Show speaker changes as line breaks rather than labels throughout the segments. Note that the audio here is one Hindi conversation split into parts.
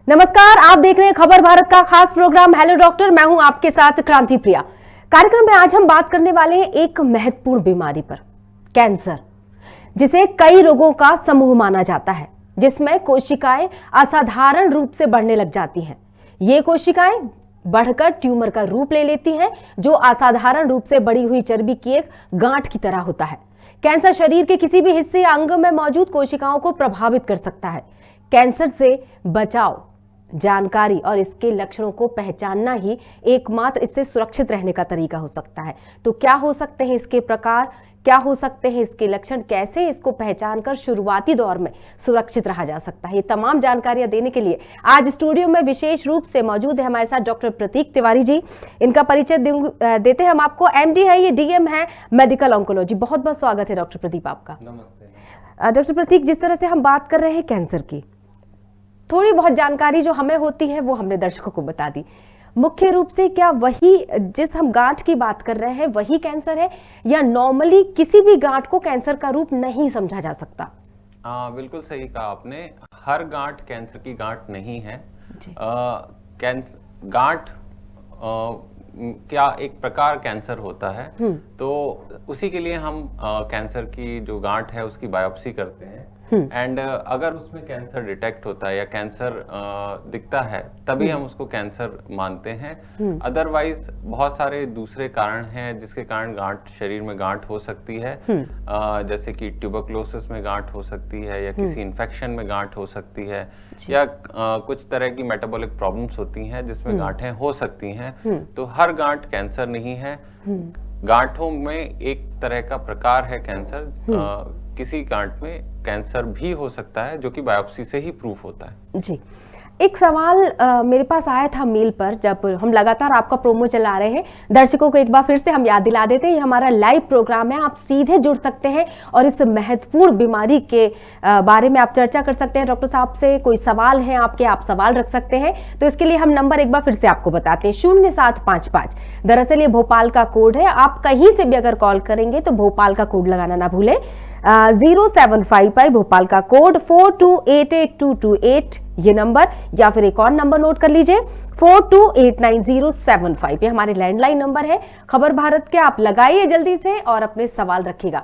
नमस्कार, आप देख रहे हैं खबर भारत का खास प्रोग्राम हेलो डॉक्टर। मैं हूं आपके साथ क्रांति प्रिया। कार्यक्रम में आज हम बात करने वाले हैं एक महत्वपूर्ण बीमारी पर, कैंसर, जिसे कई रोगों का समूह माना जाता है, जिसमें कोशिकाएं असाधारण रूप से बढ़ने लग जाती हैं। ये कोशिकाएं बढ़कर ट्यूमर का रूप ले लेती हैं, जो असाधारण रूप से बढ़ी हुई चर्बी की एक गांठ की तरह होता है। कैंसर शरीर के किसी भी हिस्से या अंग में मौजूद कोशिकाओं को प्रभावित कर सकता है। कैंसर से बचाव, जानकारी और इसके लक्षणों को पहचानना ही एकमात्र इससे सुरक्षित रहने का तरीका हो सकता है। तो क्या हो सकते हैं इसके प्रकार, क्या हो सकते हैं इसके लक्षण, कैसे इसको पहचानकर शुरुआती दौर में सुरक्षित रहा जा सकता है, ये तमाम जानकारियां देने के लिए आज स्टूडियो में विशेष रूप से मौजूद है हमारे साथ डॉक्टर प्रतीक तिवारी जी। इनका परिचय देते हैं हम आपको। एमडी है, ये डीएम है मेडिकल ऑन्कोलॉजी। बहुत बहुत स्वागत है डॉक्टर प्रदीप आपका।
नमस्ते।
डॉक्टर प्रतीक, जिस तरह से हम बात कर रहे हैं कैंसर की, थोड़ी बहुत जानकारी जो हमें होती है वो हमने दर्शकों को बता दी। मुख्य रूप से क्या वही जिस हम गांठ की बात कर रहे हैं वही कैंसर है, या नॉर्मली किसी भी गांठ को कैंसर का रूप नहीं समझा जा सकता?
बिल्कुल सही कहा आपने। हर गांठ कैंसर की गांठ नहीं है। गांठ क्या एक प्रकार कैंसर होता है, तो उसी के लिए हम कैंसर की जो गांठ है उसकी बायोप्सी करते हैं। एंड अगर उसमें कैंसर डिटेक्ट होता है या कैंसर दिखता है तभी हम उसको कैंसर मानते हैं। अदरवाइज बहुत सारे दूसरे कारण हैं जिसके कारण गांठ, शरीर में गांठ हो सकती है। जैसे कि ट्यूबरक्लोसिस में गांठ हो सकती है, या किसी इन्फेक्शन में गांठ हो सकती है, या कुछ तरह की मेटाबॉलिक प्रॉब्लम्स होती हैं जिसमें गांठें हो सकती हैं। तो हर गांठ कैंसर नहीं है। गांठों में एक तरह का प्रकार है कैंसर। किसी गांठ में कैंसर भी हो सकता है जो कि बायोप्सी से ही प्रूफ होता है।
जी, एक सवाल मेरे पास आया था मेल पर, जब हम लगातार आपका प्रोमो चला रहे हैं। दर्शकों को एक बार फिर से हम याद दिला देते हैं, ये हमारा लाइव प्रोग्राम है, आप सीधे जुड़ सकते हैं और इस महत्वपूर्ण बीमारी के बारे में आप चर्चा कर सकते हैं। डॉक्टर साहब से कोई सवाल है आपके, आप सवाल रख सकते हैं। तो इसके लिए हम नंबर एक बार फिर से आपको बताते हैं, 0755। दरअसल ये भोपाल का कोड है। आप कहीं से भी अगर कॉल करेंगे तो भोपाल का कोड लगाना ना भूलें। 0755 भोपाल का कोड, 42882228 ये नंबर, या फिर एक और नंबर नोट कर लीजिए 428907 ये हमारे लैंडलाइन नंबर है खबर भारत के। आप लगाइए जल्दी से और अपने सवाल रखिएगा।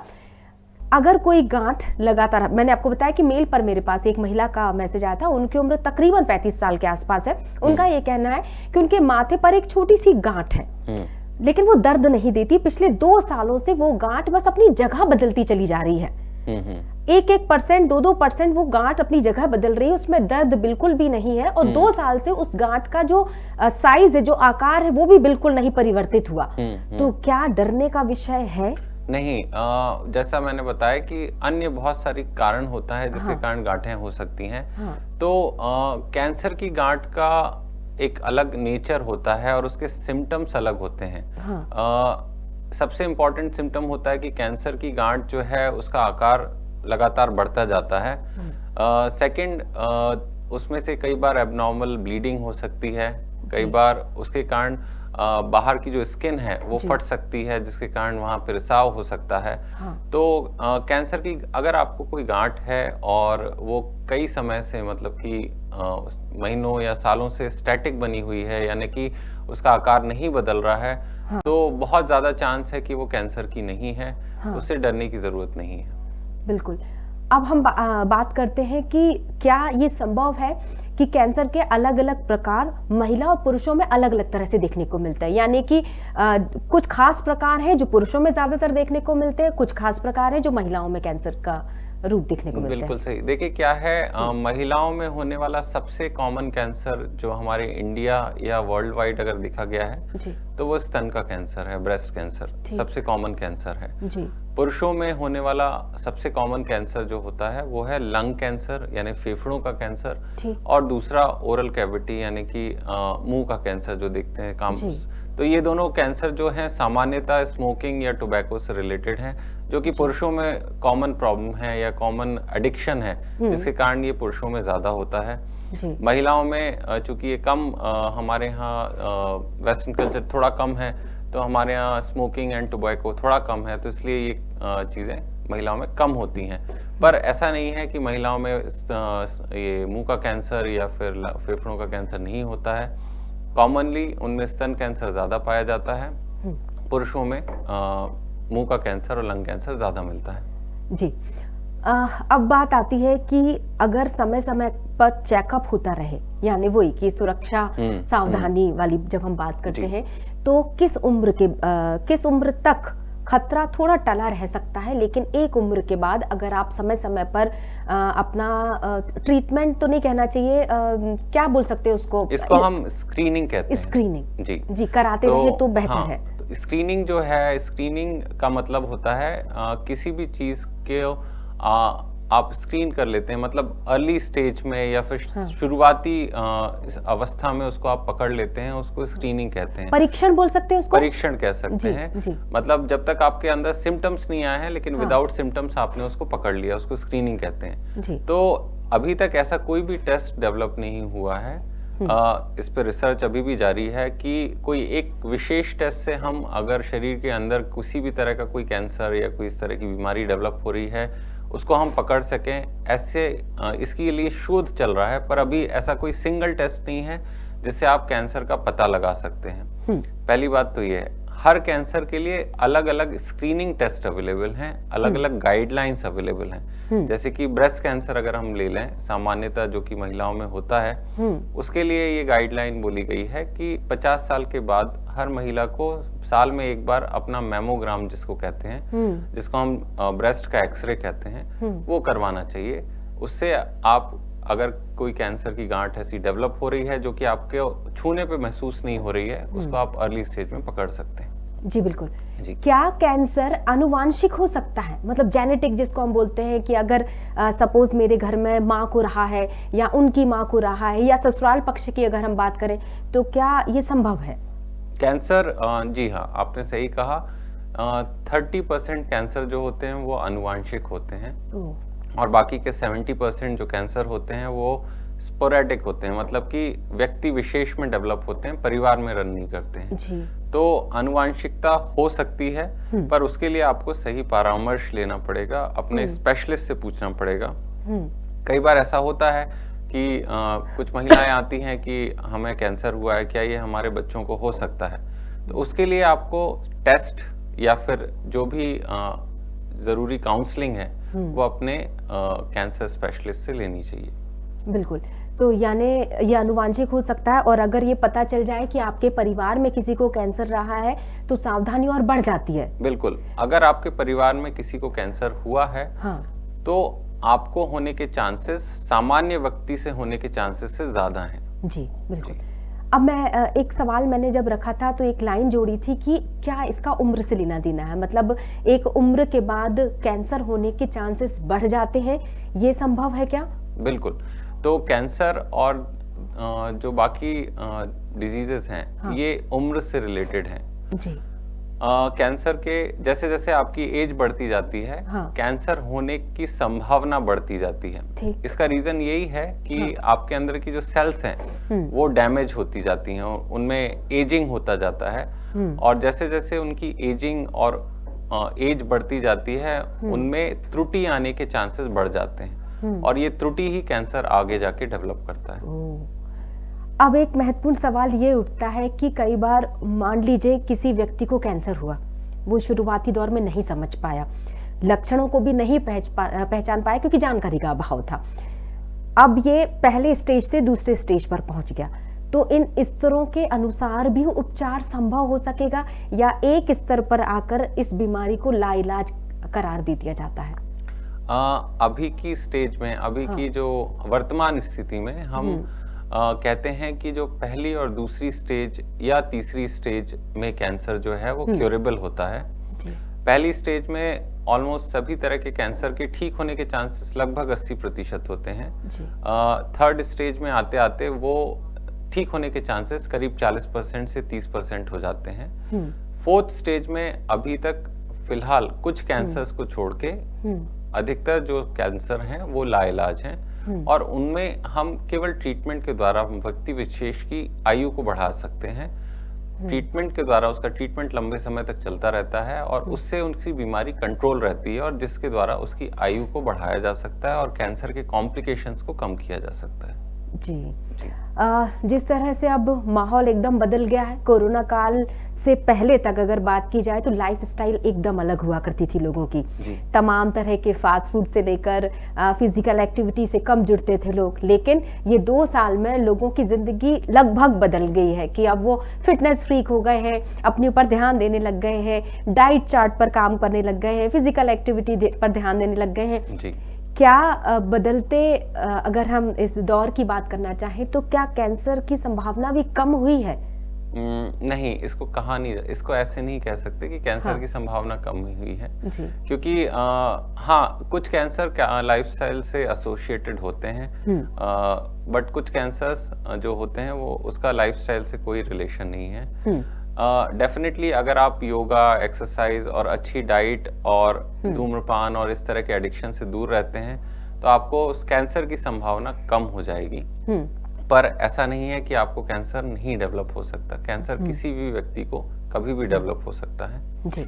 अगर कोई गांठ लगातार, मैंने आपको बताया कि मेल पर मेरे पास एक महिला का मैसेज आया था, उनकी उम्र तकरीबन 35 साल के आसपास है। उनका ये कहना है कि उनके माथे पर एक छोटी सी गांठ है, लेकिन वो दर्द नहीं देती। पिछले 2 सालों से वो गांठ बस अपनी जगह बदलती चली जा रही है। 1% 2% वो गांठ अपनी जगह बदल रही है, उसमें दर्द बिल्कुल भी नहीं है। और 2 साल से उस गांठ का जो साइज है, जो आकार है, वो भी बिल्कुल नहीं परिवर्तित हुआ। तो क्या डरने का विषय है?
नहीं, जैसा मैंने बताया कि अन्य बहुत सारी कारण होता है जिसके कारण गांठें हो सकती हैं। तो कैंसर की गांठ का एक अलग नेचर होता है और उसके सिम्टम्स अलग होते हैं। सबसे इम्पोर्टेंट सिम्टम होता है कि कैंसर की गांठ जो है उसका आकार लगातार बढ़ता जाता है। सेकंड, उसमें से कई बार एबनॉर्मल ब्लीडिंग हो सकती है, कई बार उसके कारण बाहर की जो स्किन है वो फट सकती है, जिसके कारण वहाँ पे रिसाव हो सकता है। तो कैंसर की अगर आपको कोई गांठ है और वो कई समय से, मतलब कि महीनों या सालों से स्टैटिक बनी हुई है, यानी कि उसका आकार नहीं बदल रहा है, तो बहुत ज्यादा चांस है कि वो कैंसर की नहीं है। उससे डरने की जरूरत नहीं है।
बिल्कुल। अब हम बात करते हैं कि क्या ये संभव है कि कैंसर के अलग अलग प्रकार महिला और पुरुषों में अलग अलग तरह से देखने को मिलते हैं, यानी कि कुछ खास प्रकार हैं जो पुरुषों में ज्यादातर देखने को मिलते हैं, कुछ खास प्रकार हैं जो महिलाओं में कैंसर का रूप देखने को मिलता है?
बिल्कुल सही। देखिए क्या है, महिलाओं में होने वाला सबसे कॉमन कैंसर जो हमारे इंडिया या वर्ल्ड वाइड अगर देखा गया है जी, तो वो स्तन का कैंसर है, ब्रेस्ट कैंसर सबसे कॉमन कैंसर है जी। पुरुषों में होने वाला सबसे कॉमन कैंसर जो होता है वो है लंग कैंसर, यानी फेफड़ों का कैंसर, और दूसरा ओरल कैविटी यानी कि मुंह का कैंसर जो देखते हैं काम। तो ये दोनों कैंसर जो हैं सामान्यतः स्मोकिंग या टोबैको से रिलेटेड हैं, जो कि पुरुषों में कॉमन प्रॉब्लम है या कॉमन एडिक्शन है, जिसके कारण ये पुरुषों में ज्यादा होता है। महिलाओं में चूंकि ये कम, हमारे यहाँ वेस्टर्न कल्चर थोड़ा कम है, तो हमारे यहाँ स्मोकिंग एंड टोबैको थोड़ा कम है, तो इसलिए ये चीजें महिलाओं में कम होती हैं। पर ऐसा नहीं है कि महिलाओं में ये मुंह का कैंसर या फिर फेफड़ों का कैंसर नहीं होता है। कॉमनली उनमें स्तन कैंसर ज़्यादा पाया जाता है, पुरुषों में मुंह का कैंसर और लंग कैंसर ज़्यादा मिलता है।
जी। अब बात आती है कि अगर समय समय पर चेकअप होता रहे, यानी वही कि सुरक्षा सावधानी वाली जब हम बात करते हैं, तो किस उम्र तक खतरा थोड़ा टला रह सकता है, लेकिन एक उम्र के बाद अगर आप समय समय पर अपना ट्रीटमेंट तो नहीं कहना चाहिए, क्या बोल सकते हैं
इसको हम स्क्रीनिंग कहते हैं।
स्क्रीनिंग
जी
कराते रहे तो बेहतर है।
तो स्क्रीनिंग जो है, स्क्रीनिंग का मतलब होता है किसी भी चीज के आप स्क्रीन कर लेते हैं, मतलब अर्ली स्टेज में या फिर शुरुआती अवस्था में उसको आप पकड़ लेते हैं, उसको स्क्रीनिंग कहते हैं।
परीक्षण बोल सकते हैं उसको,
परीक्षण कह सकते हैं। मतलब जब तक आपके अंदर सिम्टम्स नहीं आए हैं, लेकिन विदाउट सिम्टम्स आपने उसको पकड़ लिया, उसको स्क्रीनिंग कहते हैं। तो अभी तक ऐसा कोई भी टेस्ट डेवलप नहीं हुआ है, इस पर रिसर्च अभी भी जारी है कि कोई एक विशेष टेस्ट से हम अगर शरीर के अंदर किसी भी तरह का कोई कैंसर या कोई इस तरह की बीमारी डेवलप हो रही है, उसको हम पकड़ सकें। ऐसे इसके लिए शोध चल रहा है, पर अभी ऐसा कोई सिंगल टेस्ट नहीं है जिससे आप कैंसर का पता लगा सकते हैं। पहली बात तो ये है, हर कैंसर के लिए अलग अलग स्क्रीनिंग टेस्ट अवेलेबल हैं, अलग अलग गाइडलाइंस अवेलेबल हैं। जैसे कि ब्रेस्ट कैंसर अगर हम ले लें, सामान्यतः जो कि महिलाओं में होता है, उसके लिए ये गाइडलाइन बोली गई है कि 50 साल के बाद हर महिला को साल में एक बार अपना मैमोग्राम जिसको कहते हैं, जिसको हम ब्रेस्ट का एक्सरे कहते हैं, वो करवाना चाहिए। उससे आप अगर कोई कैंसर की गांठ ऐसी डेवलप हो रही है जो कि आपके छूने पे महसूस नहीं हो रही है, उसको आप अर्ली स्टेज में पकड़ सकते हैं।
जी बिल्कुल। जी। क्या कैंसर आनुवांशिक हो सकता है, मतलब जेनेटिक जिसको हम बोलते हैं, कि अगर सपोज मेरे घर में माँ को रहा है या उनकी माँ को रहा है या ससुराल पक्ष की अगर हम बात करें, तो क्या ये संभव है? कैंसर,
जी हाँ, आपने सही कहा। 30% कैंसर जो होते हैं वो आनुवांशिक होते हैं, और बाकी के 70% जो कैंसर होते हैं वो स्पोरेडिक होते हैं, मतलब कि व्यक्ति विशेष में डेवलप होते हैं, परिवार में रन नहीं करते हैं। जी। तो आनुवांशिकता हो सकती है, पर उसके लिए आपको सही परामर्श लेना पड़ेगा, अपने स्पेशलिस्ट से पूछना पड़ेगा। कई बार ऐसा होता है कि कुछ महिलाएं आती हैं कि हमें कैंसर हुआ है, क्या ये हमारे बच्चों को हो सकता है? तो उसके लिए आपको टेस्ट या फिर जो भी जरूरी काउंसलिंग है वो अपने कैंसर स्पेशलिस्ट से लेनी चाहिए।
बिल्कुल। तो यानी ये आनुवांशिक हो सकता है, और अगर ये पता चल जाए कि आपके परिवार में किसी को कैंसर रहा है तो सावधानी और बढ़ जाती है।
बिल्कुल। अगर आपके परिवार में किसी को कैंसर हुआ है, तो आपको होने के चांसेस सामान्य व्यक्ति से होने के चांसेस से ज्यादा हैं।
जी बिल्कुल। अब मैं एक सवाल मैंने जब रखा था तो एक लाइन जोड़ी थी कि क्या इसका उम्र से लेना देना है, मतलब एक उम्र के बाद कैंसर होने के चांसेस बढ़ जाते हैं, ये संभव है क्या?
बिल्कुल। तो कैंसर और जो बाकी डिजीजेस हैं, ये उम्र से रिलेटेड हैं। जी। कैंसर के जैसे जैसे आपकी एज बढ़ती जाती है, कैंसर होने की संभावना बढ़ती जाती है। इसका रीजन यही है कि आपके अंदर की जो सेल्स हैं वो डैमेज होती जाती हैं, उनमें एजिंग होता जाता है, और जैसे जैसे उनकी एजिंग और एज बढ़ती जाती है, उनमें त्रुटि आने के चांसेस बढ़ जाते हैं, और ये त्रुटि ही कैंसर आगे जाके डेवलप करता है।
अब एक महत्वपूर्ण सवाल ये उठता है कि कई बार मान लीजिए किसी व्यक्ति को कैंसर हुआ, वो शुरुआती दौर में नहीं समझ पाया, लक्षणों को भी नहीं पहचान पाया क्योंकि जानकारी का अभाव था। अब ये पहले स्टेज से दूसरे स्टेज पर पहुंच गया, तो इन स्तरों के अनुसार भी उपचार संभव हो सकेगा, या एक स्तर पर आकर इस बीमारी को लाइलाज करार दे दिया जाता है?
अभी की स्टेज में, अभी की जो वर्तमान स्थिति में हम कहते हैं कि जो पहली और दूसरी स्टेज या तीसरी स्टेज में कैंसर जो है वो क्योरेबल होता है। पहली स्टेज में ऑलमोस्ट सभी तरह के कैंसर के ठीक होने के चांसेस लगभग 80% होते हैं। थर्ड स्टेज में आते आते वो ठीक होने के चांसेस करीब 40% से 30% हो जाते हैं। फोर्थ स्टेज में अभी तक फिलहाल कुछ कैंसर्स को छोड़ के अधिकतर जो कैंसर हैं वो लाइलाज हैं, और उनमें हम केवल ट्रीटमेंट के द्वारा व्यक्ति विशेष की आयु को बढ़ा सकते हैं। ट्रीटमेंट के द्वारा उसका ट्रीटमेंट लंबे समय तक चलता रहता है और उससे उनकी बीमारी कंट्रोल रहती है और जिसके द्वारा उसकी आयु को बढ़ाया जा सकता है और कैंसर के कॉम्प्लिकेशंस को कम किया जा सकता है।
जी। जिस तरह से अब माहौल एकदम बदल गया है, कोरोना काल से पहले तक अगर बात की जाए तो लाइफस्टाइल एकदम अलग हुआ करती थी लोगों की। तमाम तरह के फास्ट फूड से लेकर फिजिकल एक्टिविटी से कम जुड़ते थे लोग, लेकिन ये 2 साल में लोगों की जिंदगी लगभग बदल गई है कि अब वो फिटनेस फ्रीक हो गए हैं, अपने ऊपर ध्यान देने लग गए हैं, डाइट चार्ट पर काम करने लग गए हैं, फिजिकल एक्टिविटी पर ध्यान देने लग गए हैं।
जी।
क्या बदलते अगर हम इस दौर की बात करना चाहें तो क्या कैंसर की संभावना भी कम हुई है?
नहीं, इसको ऐसे नहीं कह सकते कि कैंसर की संभावना कम हुई है जी। क्योंकि हाँ, कुछ कैंसर लाइफस्टाइल से एसोसिएटेड होते हैं, बट कुछ कैंसर्स जो होते हैं वो उसका लाइफस्टाइल से कोई रिलेशन नहीं है। डेफिनेटली अगर आप योगा, एक्सरसाइज और अच्छी डाइट और धूम्रपान और इस तरह के एडिक्शन से दूर रहते हैं तो आपको उस कैंसर की संभावना कम हो जाएगी। पर ऐसा नहीं है कि आपको कैंसर नहीं डेवलप हो सकता। कैंसर किसी भी व्यक्ति को कभी भी डेवलप हो सकता है जी।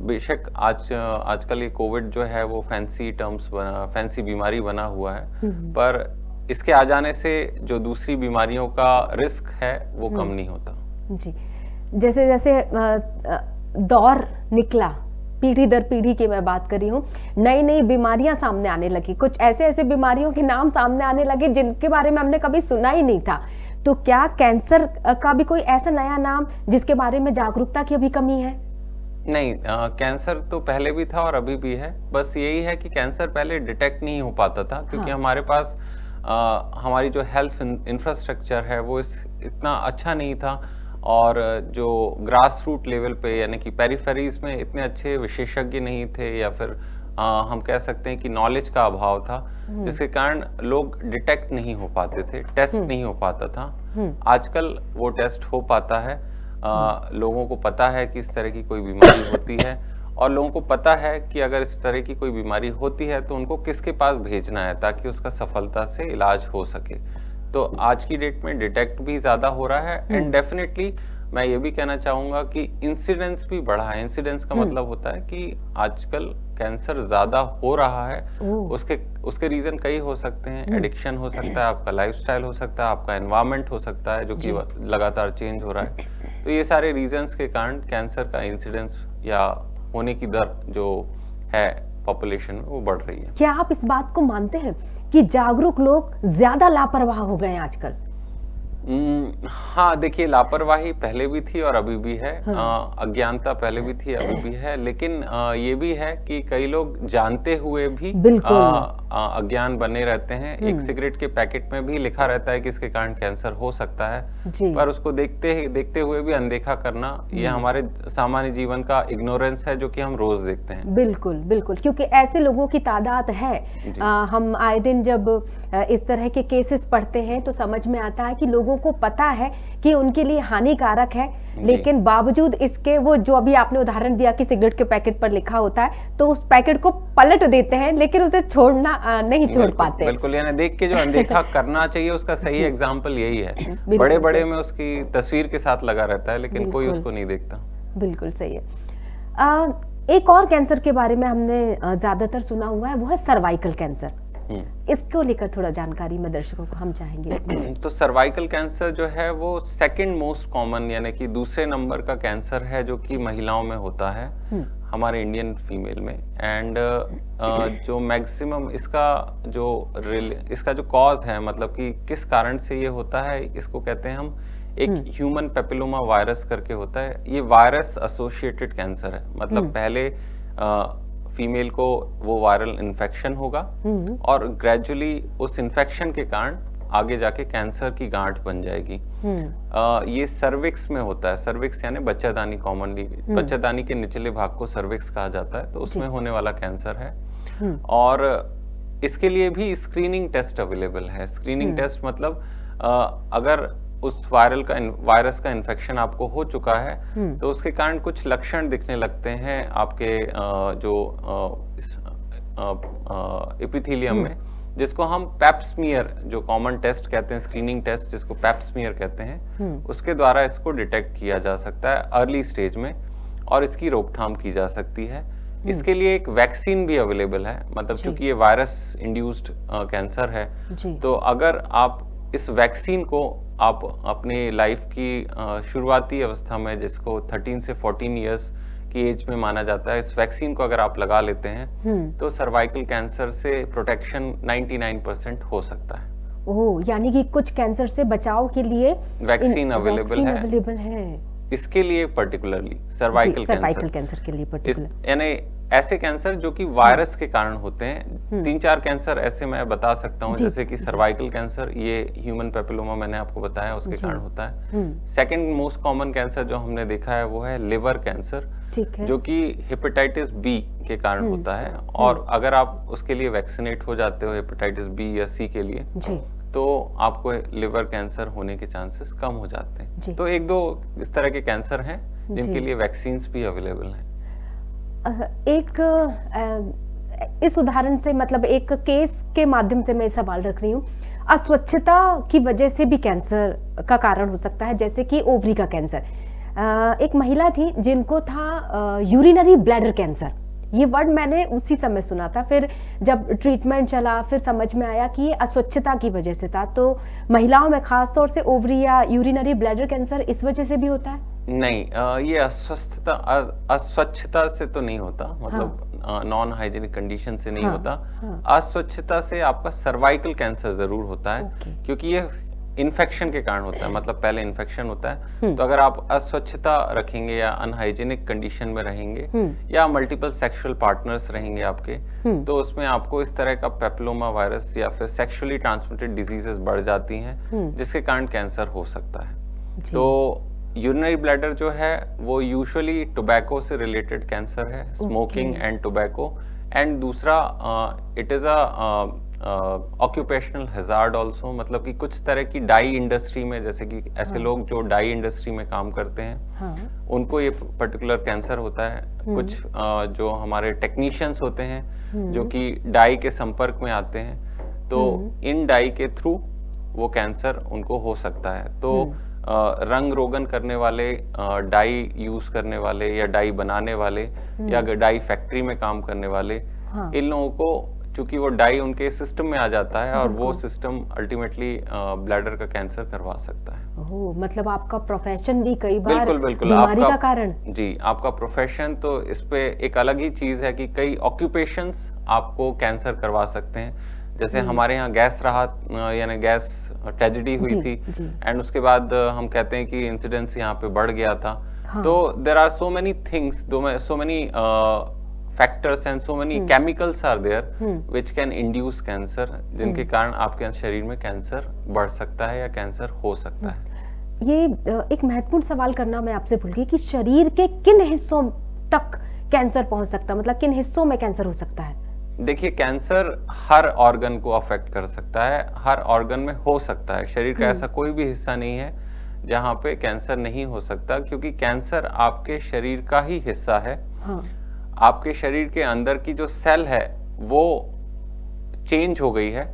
बेशक आजकल ये कोविड जो है वो फैंसी बीमारी बना हुआ है, पर इसके आ जाने से जो दूसरी बीमारियों का रिस्क है वो कम नहीं होता
जी। जैसे जैसे दौर निकला, पीढ़ी दर पीढ़ी की मैं बात कर रही हूँ, नई नई बीमारियां सामने आने लगी, कुछ ऐसे बीमारियों के नाम सामने आने लगे जिनके बारे में हमने कभी सुना ही नहीं था। तो क्या कैंसर का भी कोई ऐसा नया नाम जिसके बारे में जागरूकता की अभी कमी है?
नहीं, कैंसर तो पहले भी था और अभी भी है। बस यही है कि कैंसर पहले डिटेक्ट नहीं हो पाता था क्योंकि हमारे पास हमारी जो हेल्थ इंफ्रास्ट्रक्चर है वो इतना अच्छा नहीं था और जो ग्रास रूट लेवल पे यानी कि पेरिफेरीज में इतने अच्छे विशेषज्ञ नहीं थे या फिर हम कह सकते हैं कि नॉलेज का अभाव था, जिसके कारण लोग डिटेक्ट नहीं हो पाते थे, टेस्ट नहीं हो पाता था। आजकल वो टेस्ट हो पाता है, लोगों को पता है कि इस तरह की कोई बीमारी होती है और लोगों को पता है कि अगर इस तरह की कोई बीमारी होती है तो उनको किसके पास भेजना है ताकि उसका सफलता से इलाज हो सके। तो आज की डेट में डिटेक्ट भी ज्यादा हो रहा है एंड डेफिनेटली मैं ये भी कहना चाहूंगा कि इंसिडेंस भी बढ़ा है। इंसिडेंस का मतलब होता है कि आजकल कैंसर ज्यादा हो रहा है। उसके रीजन कई हो सकते हैं। एडिक्शन हो सकता है, आपका लाइफस्टाइल हो सकता है, आपका एनवायरनमेंट हो सकता है जो कि लगातार चेंज हो रहा है। तो ये सारे रीजंस के कारण कैंसर का इंसिडेंस या होने की दर जो है पॉपुलेशन में वो बढ़ रही है।
क्या आप इस बात को मानते हैं कि जागरूक लोग ज्यादा लापरवाह हो गए हैं आजकल?
हाँ, देखिए, लापरवाही पहले भी थी और अभी भी है। अज्ञानता पहले भी थी, अभी भी है, लेकिन ये भी है कि कई लोग जानते हुए भी अज्ञान बने रहते हैं। एक सिगरेट के पैकेट में भी लिखा रहता है कि इसके कारण कैंसर हो सकता है, पर उसको देखते हुए भी अनदेखा करना, ये हमारे सामान्य जीवन का इग्नोरेंस है जो कि हम रोज देखते हैं।
बिल्कुल बिल्कुल, क्योंकि ऐसे लोगों की तादाद है। हम आए दिन जब इस तरह के केसेस पढ़ते हैं तो समझ में आता है कि लोगों को पता है कि उनके लिए हानिकारक है, लेकिन बावजूद इसके वो जो अभी आपने उदाहरण दिया कि सिगरेट के पैकेट पर लिखा होता है तो उस पैकेट को पलट देते हैं, लेकिन उसे छोड़ना नहीं छोड़ पाते।
बिल्कुल, यानी देख के जो अनदेखा करना चाहिए उसका सही एग्जाम्पल यही है। बड़े बड़े में उसकी तस्वीर के साथ लगा रहता है लेकिन कोई उसको नहीं देखता।
बिल्कुल सही है। एक और कैंसर के बारे में हमने ज्यादातर सुना हुआ है, वो है सर्वाइकल कैंसर। इसको लेकर थोड़ा जानकारी में दर्शकों को हम चाहेंगे।
तो सर्वाइकल कैंसर जो है वो सेकंड मोस्ट कॉमन यानी कि दूसरे नंबर का कैंसर है जो कि महिलाओं में होता है, हमारे इंडियन फीमेल में। एंड जो मैक्सिमम इसका जो कॉज है, मतलब कि किस कारण से ये होता है, इसको कहते हैं हम एक ह्यूमन पेपिलोमा वायरस करके होता है। ये वायरस एसोसिएटेड कैंसर है, मतलब पहले फीमेल को वो वायरल इन्फेक्शन होगा और ग्रेजुअली उस इन्फेक्शन के कारण आगे जाके कैंसर की गांठ बन जाएगी। ये सर्विक्स में होता है। सर्विक्स यानी बच्चादानी, कॉमनली बच्चादानी के निचले भाग को सर्विक्स कहा जाता है, तो उसमें होने वाला कैंसर है। और इसके लिए भी स्क्रीनिंग टेस्ट अवेलेबल है। स्क्रीनिंग टेस्ट मतलब अगर उस वायरस का इन्फेक्शन आपको हो चुका है तो उसके कारण कुछ लक्षण दिखने लगते हैं आपके जो एपिथेलियम में, जिसको हम पैप स्मीयर, जो कॉमन टेस्ट कहते हैं, स्क्रीनिंग टेस्ट जिसको पैप स्मीयर कहते हैं, उसके द्वारा इसको डिटेक्ट किया जा सकता है अर्ली स्टेज में और इसकी रोकथाम की जा सकती है। इसके लिए एक वैक्सीन भी अवेलेबल है, मतलब क्योंकि ये वायरस इंड्यूस्ड कैंसर है, तो अगर आप इस वैक्सीन को आप अपने लाइफ की शुरुआती अवस्था में, जिसको 13 से 14 इयर्स की एज में माना जाता है, इस वैक्सीन को अगर आप लगा लेते हैं तो सर्वाइकल कैंसर से प्रोटेक्शन 99% हो सकता है।
ओह, यानी कि कुछ कैंसर से बचाव के लिए
वैक्सीन अवेलेबल है। इसके लिए पर्टिकुलरली सर्वाइकल
कैंसर के लिए पर्टिकुलर,
यानी ऐसे कैंसर जो कि वायरस के कारण होते हैं। 3-4 कैंसर ऐसे मैं बता सकता हूँ, जैसे कि सर्वाइकल कैंसर, ये ह्यूमन पेपिलोमा मैंने आपको बताया उसके कारण होता है। सेकंड मोस्ट कॉमन कैंसर जो हमने देखा है वो है लिवर कैंसर, जो कि हेपेटाइटिस बी के कारण होता है, और अगर आप उसके लिए वैक्सीनेट हो जाते हो हेपेटाइटिस बी या सी के लिए, तो आपको लिवर कैंसर होने के चांसेस कम हो जाते हैं। तो 1-2 इस तरह के कैंसर हैं जिनके लिए वैक्सीन्स भी अवेलेबल हैं।
इस उदाहरण से, मतलब एक केस के माध्यम से मैं सवाल रख रही हूँ, अस्वच्छता की वजह से भी कैंसर का कारण हो सकता है, जैसे कि ओवरी का कैंसर। एक महिला थी जिनको था यूरिनरी ब्लैडर कैंसर। ये वर्ड मैंने उसी समय सुना था, फिर जब ट्रीटमेंट चला फिर समझ में आया कि ये अस्वच्छता की वजह से था। तो महिलाओं में खास तौर से ओवरी या यूरिनरी ब्लैडर कैंसर इस वजह से भी होता है?
नहीं, ये अस्वच्छता से तो नहीं होता, मतलब नॉन हाइजीनिक कंडीशन से नहीं होता। अस्वच्छता से आपका सर्वाइकल कैंसर जरूर होता है, क्योंकि ये इन्फेक्शन के कारण होता है, मतलब पहले इन्फेक्शन होता है। तो अगर आप अस्वच्छता रखेंगे या अनहाइजीनिक कंडीशन में रहेंगे या मल्टीपल सेक्सुअल पार्टनर्स रहेंगे आपके, तो उसमें आपको इस तरह का पेपिलोमा वायरस या फिर सेक्सुअली ट्रांसमिटेड डिजीजेस बढ़ जाती हैं, जिसके कारण कैंसर हो सकता है। तो यूरिनरी ब्लैडर जो है वो यूजुअली टोबैको से रिलेटेड कैंसर है, स्मोकिंग एंड टोबैको। एंड दूसरा, it is occupational hazard also, मतलब कि कुछ तरह की डाई इंडस्ट्री में, जैसे कि ऐसे लोग जो डाई इंडस्ट्री में काम करते हैं, उनको ये पर्टिकुलर कैंसर होता है। कुछ जो हमारे टेक्नीशियंस होते हैं जो कि डाई के संपर्क में आते हैं, तो इन डाई के थ्रू वो कैंसर उनको हो सकता है। तो रंग रोगन करने वाले, डाई यूज करने वाले या डाई बनाने वाले या डाई फैक्ट्री में काम करने वाले, इन लोगों को क्योंकि वो डाई उनके सिस्टम में आ जाता है और वो सिस्टम अल्टीमेटली ब्लैडर का कैंसर करवा सकता है।
ओह, मतलब आपका प्रोफेशन भी कई बार
बिल्कुल
बीमारी का कारण।
जी, आपका प्रोफेशन तो इस पे एक अलग ही चीज है कि कई ऑक्यूपेशंस आपको कैंसर करवा सकते हैं। जैसे हमारे यहाँ गैस राहत, यानी गैस ट्रेजेडी हुई थी, एंड उसके बाद हम कहते हैं कि इंसिडेंस यहाँ पे बढ़ गया था। तो there are so many things, so many factors and so many chemicals are there which can induce cancer, जिनके कारण आपके शरीर में कैंसर बढ़ सकता है या कैंसर हो सकता है।
ये एक महत्वपूर्ण सवाल करना मैं आपसे भूल गई कि शरीर के किन हिस्सों तक कैंसर पहुंच सकता है, मतलब किन हिस्सों में कैंसर हो सकता है?
देखिए, कैंसर हर ऑर्गन को अफेक्ट कर सकता है, हर ऑर्गन में हो सकता है। शरीर का ऐसा कोई भी हिस्सा नहीं है जहाँ पे कैंसर नहीं हो सकता, क्योंकि कैंसर आपके शरीर का ही हिस्सा है। आपके शरीर के अंदर की जो सेल है वो चेंज हो गई है,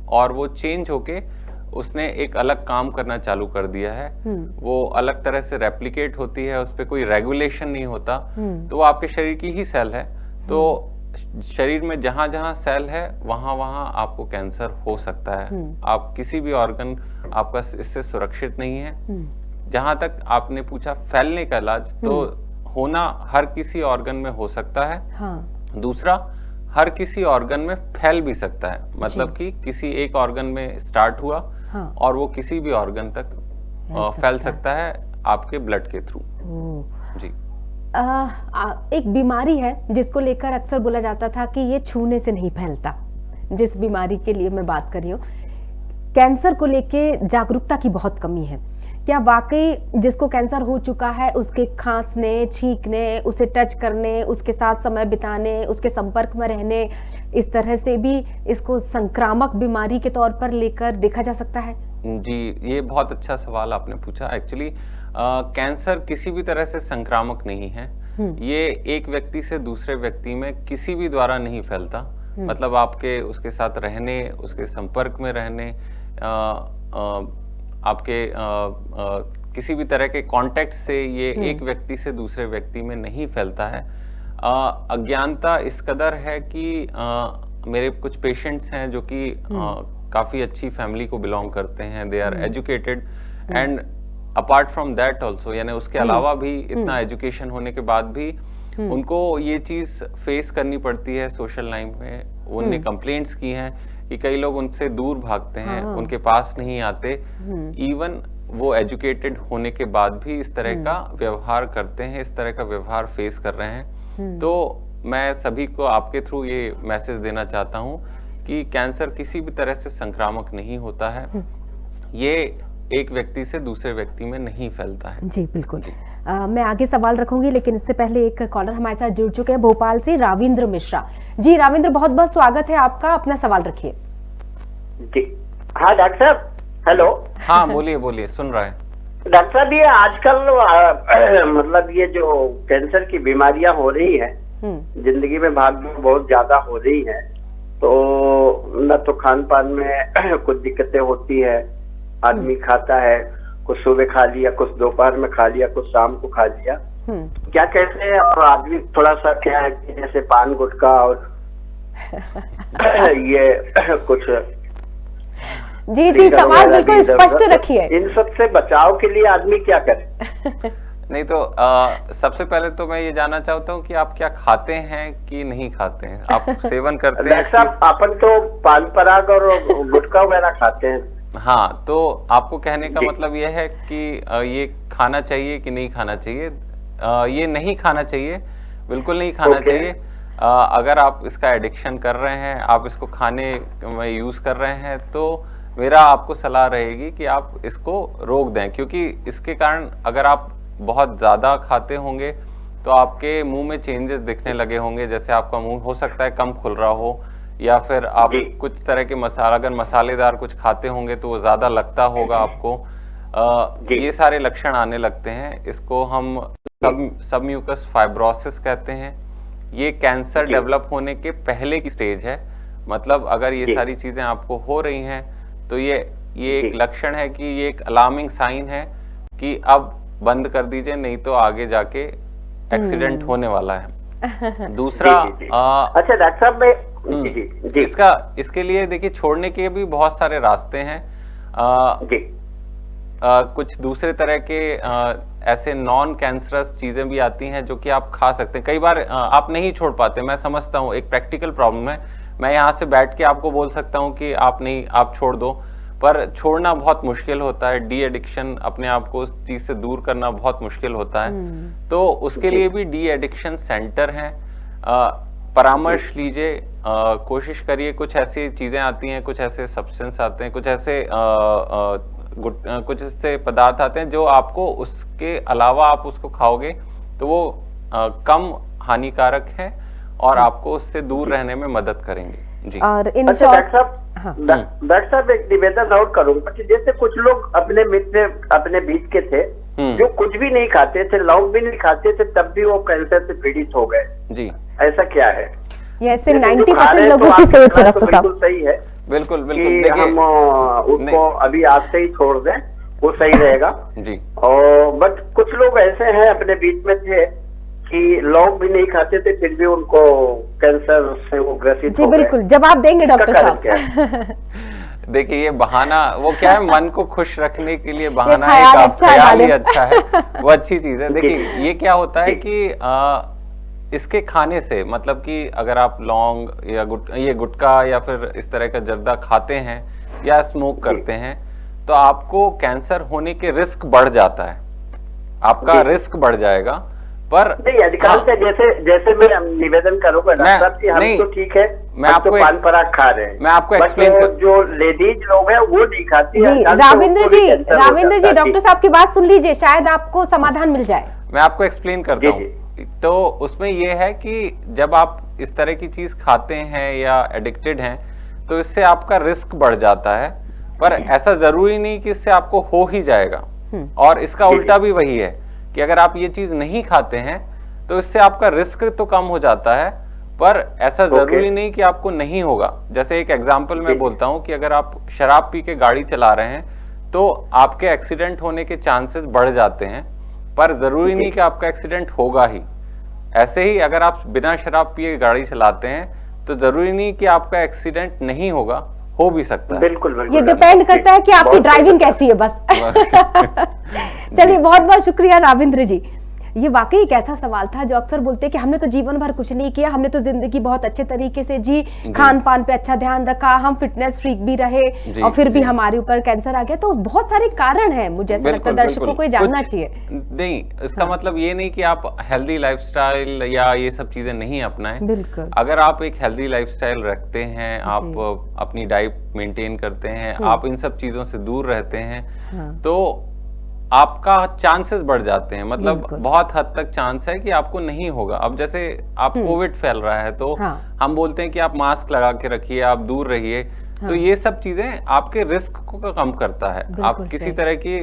और वो चेंज होके उसने एक अलग काम करना चालू कर दिया है। वो अलग तरह से रेप्लिकेट होती है, उस पर कोई रेगुलेशन नहीं होता। तो वो आपके शरीर की ही सेल है। तो शरीर में जहां जहां सेल है वहां वहां आपको कैंसर हो सकता है। आप किसी भी ऑर्गन आपका इससे सुरक्षित नहीं है। जहां तक आपने पूछा फैलने का इलाज, तो होना हर किसी ऑर्गन में हो सकता है। दूसरा, हर किसी ऑर्गन में फैल भी सकता है, मतलब कि किसी एक ऑर्गन में स्टार्ट हुआ और वो किसी भी ऑर्गन तक फैल सकता है आपके ब्लड के थ्रू। जी,
एक बीमारी है जिसको लेकर अक्सर बोला जाता था कि ये छूने से नहीं फैलता। जिस बीमारी के लिए मैं बात कर रही हूँ, कैंसर को लेके जागरूकता की बहुत कमी है। क्या वाकई जिसको कैंसर हो चुका है उसके खांसने, छींकने, उसे टच करने, उसके साथ समय बिताने, उसके संपर्क में रहने, इस तरह से भी इसको संक्रामक बीमारी के तौर पर लेकर देखा जा सकता है?
जी, ये बहुत अच्छा सवाल आपने पूछा। एक्चुअली कैंसर किसी भी तरह से संक्रामक नहीं है। ये एक व्यक्ति से दूसरे व्यक्ति में किसी भी द्वारा नहीं फैलता। मतलब आपके उसके साथ रहने, उसके संपर्क में रहने, आपके किसी भी तरह के कांटेक्ट से ये एक व्यक्ति से दूसरे व्यक्ति में नहीं फैलता है। अज्ञानता इस कदर है कि मेरे कुछ पेशेंट्स हैं जो कि काफी अच्छी फैमिली को बिलोंग करते हैं, they are educated and apart from that also, यानी उसके अलावा भी इतना एजुकेशन होने के बाद भी उनको ये चीज फेस करनी पड़ती है सोशल लाइफ में। उनने कंप्लेंट्स की हैं कि कई लोग उनसे दूर भागते हैं, उनके पास नहीं आते, इवन वो एजुकेटेड होने के बाद भी इस तरह का व्यवहार करते हैं, इस तरह का व्यवहार फेस कर रहे हैं। तो मैं सभी को आपके थ्रू ये मैसेज देना चाहता हूँ कि कैंसर किसी भी तरह से संक्रामक नहीं होता है, ये एक व्यक्ति से दूसरे व्यक्ति में नहीं फैलता है।
जी बिल्कुल। मैं आगे सवाल रखूंगी, लेकिन इससे पहले एक कॉलर हमारे साथ जुड़ चुके हैं भोपाल से, राविंद्र मिश्रा जी। राविंद्र, बहुत बहुत स्वागत है आपका, अपना सवाल रखिए।
जी हाँ डॉक्टर साहब, हेलो।
हाँ बोलिए बोलिए, सुन रहा है
डॉक्टर साहब। ये आजकल मतलब ये जो कैंसर की बीमारियां हो रही हैं, जिंदगी में भागदौड़ बहुत ज्यादा हो रही है, तो न तो खान पान में कुछ दिक्कतें होती है, आदमी खाता है, कुछ सुबह खा लिया, कुछ दोपहर में खा लिया, कुछ शाम को खा लिया, क्या कहते हैं, और आदमी थोड़ा सा क्या है कि जैसे पान गुटखा और ये कुछ।
जी जी, सवाल बिल्कुल स्पष्ट रखिए।
इन सब से बचाव के लिए आदमी क्या करे?
नहीं तो सबसे पहले तो मैं ये जानना चाहता हूँ कि आप क्या खाते हैं कि नहीं खाते हैं, आप सेवन करते हैं?
अपन तो पान पराग और गुटखा वगैरह खाते हैं।
हाँ, तो आपको कहने का मतलब यह है कि ये खाना चाहिए कि नहीं खाना चाहिए? ये नहीं खाना चाहिए, बिल्कुल नहीं खाना चाहिए। अगर आप इसका एडिक्शन कर रहे हैं, आप इसको खाने में यूज कर रहे हैं, तो मेरा आपको सलाह रहेगी कि आप इसको रोक दें, क्योंकि इसके कारण अगर आप बहुत ज्यादा खाते होंगे तो आपके मुंह में चेंजेस दिखने लगे होंगे, जैसे आपका मुंह हो सकता है कम खुल रहा हो, या फिर आप कुछ तरह के मसाला, अगर मसालेदार कुछ खाते होंगे तो वो ज्यादा लगता होगा आपको। ये सारे लक्षण आने लगते हैं। इसको हम सबम्यूकस फाइब्रोसिस कहते हैं। ये कैंसर डेवलप होने के पहले की स्टेज है। मतलब अगर ये सारी चीजें आपको हो रही हैं तो ये एक लक्षण है कि ये एक अलार्मिंग साइन है कि अब बंद कर दीजिए, नहीं तो आगे जाके एक्सीडेंट होने वाला है। दूसरा
अच्छा डॉक्टर साहब, मैं
इसके लिए देखिए छोड़ने के भी बहुत सारे रास्ते हैं। कुछ दूसरे तरह के ऐसे नॉन कैंसरस चीजें भी आती हैं जो कि आप खा सकते हैं। कई बार आप नहीं छोड़ पाते, मैं समझता हूँ, एक प्रैक्टिकल प्रॉब्लम है। मैं यहाँ से बैठ के आपको बोल सकता हूँ कि आप छोड़ दो, पर छोड़ना बहुत मुश्किल होता है। डी एडिक्शन, अपने आप को उस चीज से दूर करना बहुत मुश्किल होता है। तो उसके लिए भी डी एडिक्शन सेंटर हैं, परामर्श लीजिए, कोशिश करिए। कुछ ऐसी चीजें आती हैं, कुछ ऐसे सब्सटेंस आते हैं, कुछ ऐसे पदार्थ आते हैं जो आपको उसके अलावा आप उसको खाओगे तो वो कम हानिकारक है और आपको उससे दूर रहने में मदद करेंगे। जी।
और अच्छा डॉक्टर साहब एक निवेदन और करूंगा कि जैसे कुछ लोग अपने मित्र अपने बीच के थे जो कुछ भी नहीं खाते थे, लौंग भी नहीं खाते थे, तब भी वो कैंसर से पीड़ित हो गए।
जी,
ऐसा क्या है?
ये ऐसे 90% लोगों की सोच है।
बिल्कुल सही है,
बिल्कुल बिल्कुल।
देखिए हम उसको अभी आज से ही छोड़ दें, वो सही रहेगा।
जी।
और बट कुछ लोग ऐसे हैं अपने बीच में थे कि लौंग भी नहीं खाते थे, फिर भी उनको कैंसर से वो ग्रसित हो गए।
बिल्कुल, जवाब देंगे डॉक्टर साहब।
देखिए ये बहाना, वो क्या है, मन को खुश रखने के लिए बहाना है, ख्याल ही अच्छा है, वो अच्छी चीज है। देखिए ये क्या होता है कि इसके खाने से, मतलब कि अगर आप लौंग या ये गुटखा या फिर इस तरह का जर्दा खाते हैं या स्मोक करते हैं तो आपको कैंसर होने के रिस्क बढ़ जाता है, आपका रिस्क बढ़ जाएगा। पर
नहीं, अधिकांश जैसे मैं निवेदन करूंगा डॉक्टर साहब कि हम तो ठीक है,
मैं आपको
पान पराग खा रहे हैं,
मैं आपको एक्सप्लेन
जो लेडीज लोग हैं वो नहीं खाती।
राविंद्र जी डॉक्टर साहब की बात सुन लीजिए, शायद आपको समाधान मिल जाए।
मैं आपको एक्सप्लेन करता हूँ। तो उसमें यह है कि जब आप इस तरह की चीज खाते हैं या एडिक्टेड हैं तो इससे आपका रिस्क बढ़ जाता है, पर ऐसा जरूरी नहीं कि इससे आपको हो ही जाएगा। और इसका उल्टा भी वही है कि अगर आप ये चीज नहीं खाते हैं तो इससे आपका रिस्क तो कम हो जाता है, पर ऐसा जरूरी नहीं कि आपको नहीं होगा। जैसे एक एग्जांपल मैं बोलता हूं कि अगर आप शराब पी के गाड़ी चला रहे हैं तो आपके एक्सीडेंट होने के चांसेस बढ़ जाते हैं, पर जरूरी नहीं कि आपका एक्सीडेंट होगा ही। ऐसे ही अगर आप बिना शराब पिए गाड़ी चलाते हैं तो जरूरी नहीं कि आपका एक्सीडेंट नहीं होगा, हो भी सकता है।
बिल्कुल बिल्कुल,
ये डिपेंड करता है कि आपकी ड्राइविंग कैसी है बस। चलिए, बहुत बहुत शुक्रिया राविंद्र जी। ये वाकई एक ऐसा सवाल था जो अक्सर बोलते हैं कि हमने तो जीवन भर कुछ नहीं किया, हमने तो जिंदगी बहुत अच्छे तरीके से जी, खान पान पे अच्छा ध्यान रखा, हम फिटनेस फ्रीक भी रहे और फिर भी हमारे ऊपर कैंसर आ गया। तो बहुत सारे कारण हैं, मुझे ऐसा लगता है दर्शकों को ये जानना चाहिए।
नहीं, इसका मतलब ये नहीं कि आप हेल्दी लाइफस्टाइल या ये सब चीजें नहीं अपनाएं।
बिल्कुल,
अगर आप एक हेल्दी लाइफस्टाइल रखते हैं, आप अपनी डाइट मेंटेन करते हैं, आप इन सब चीजों से दूर रहते हैं, तो आपका चांसेस बढ़ जाते हैं। मतलब बहुत हद तक चांस है कि आपको नहीं होगा। अब जैसे आप कोविड फैल रहा है तो हम बोलते हैं कि आप मास्क लगा के रखिए, आप दूर रहिए, तो ये सब चीजें आपके रिस्क को कम करता है। आप किसी तरह की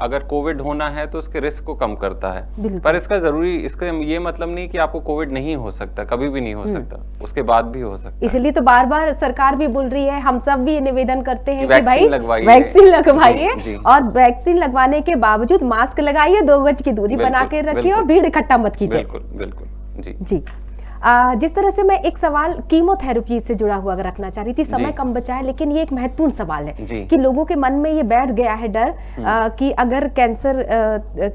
अगर कोविड होना है तो उसके रिस्क को कम करता है, पर इसका ये मतलब नहीं कि आपको कोविड नहीं हो सकता, कभी भी नहीं हो सकता, उसके बाद भी हो सकता है।
इसलिए तो बार बार सरकार भी बोल रही है, हम सब भी ये निवेदन करते हैं कि भाई
वैक्सीन
लगवाइए, और वैक्सीन लगवाने के बावजूद मास्क लगाइए, 2 गज की दूरी बना के रखिए और भीड़ इकट्ठा मत कीजिए।
बिल्कुल बिल्कुल
जी। जिस तरह से मैं एक सवाल कीमोथेरेपी से जुड़ा हुआ रखना चाह रही थी, समय कम बचा है, लेकिन ये एक महत्वपूर्ण सवाल है कि लोगों के मन में ये बैठ गया है डर कि अगर कैंसर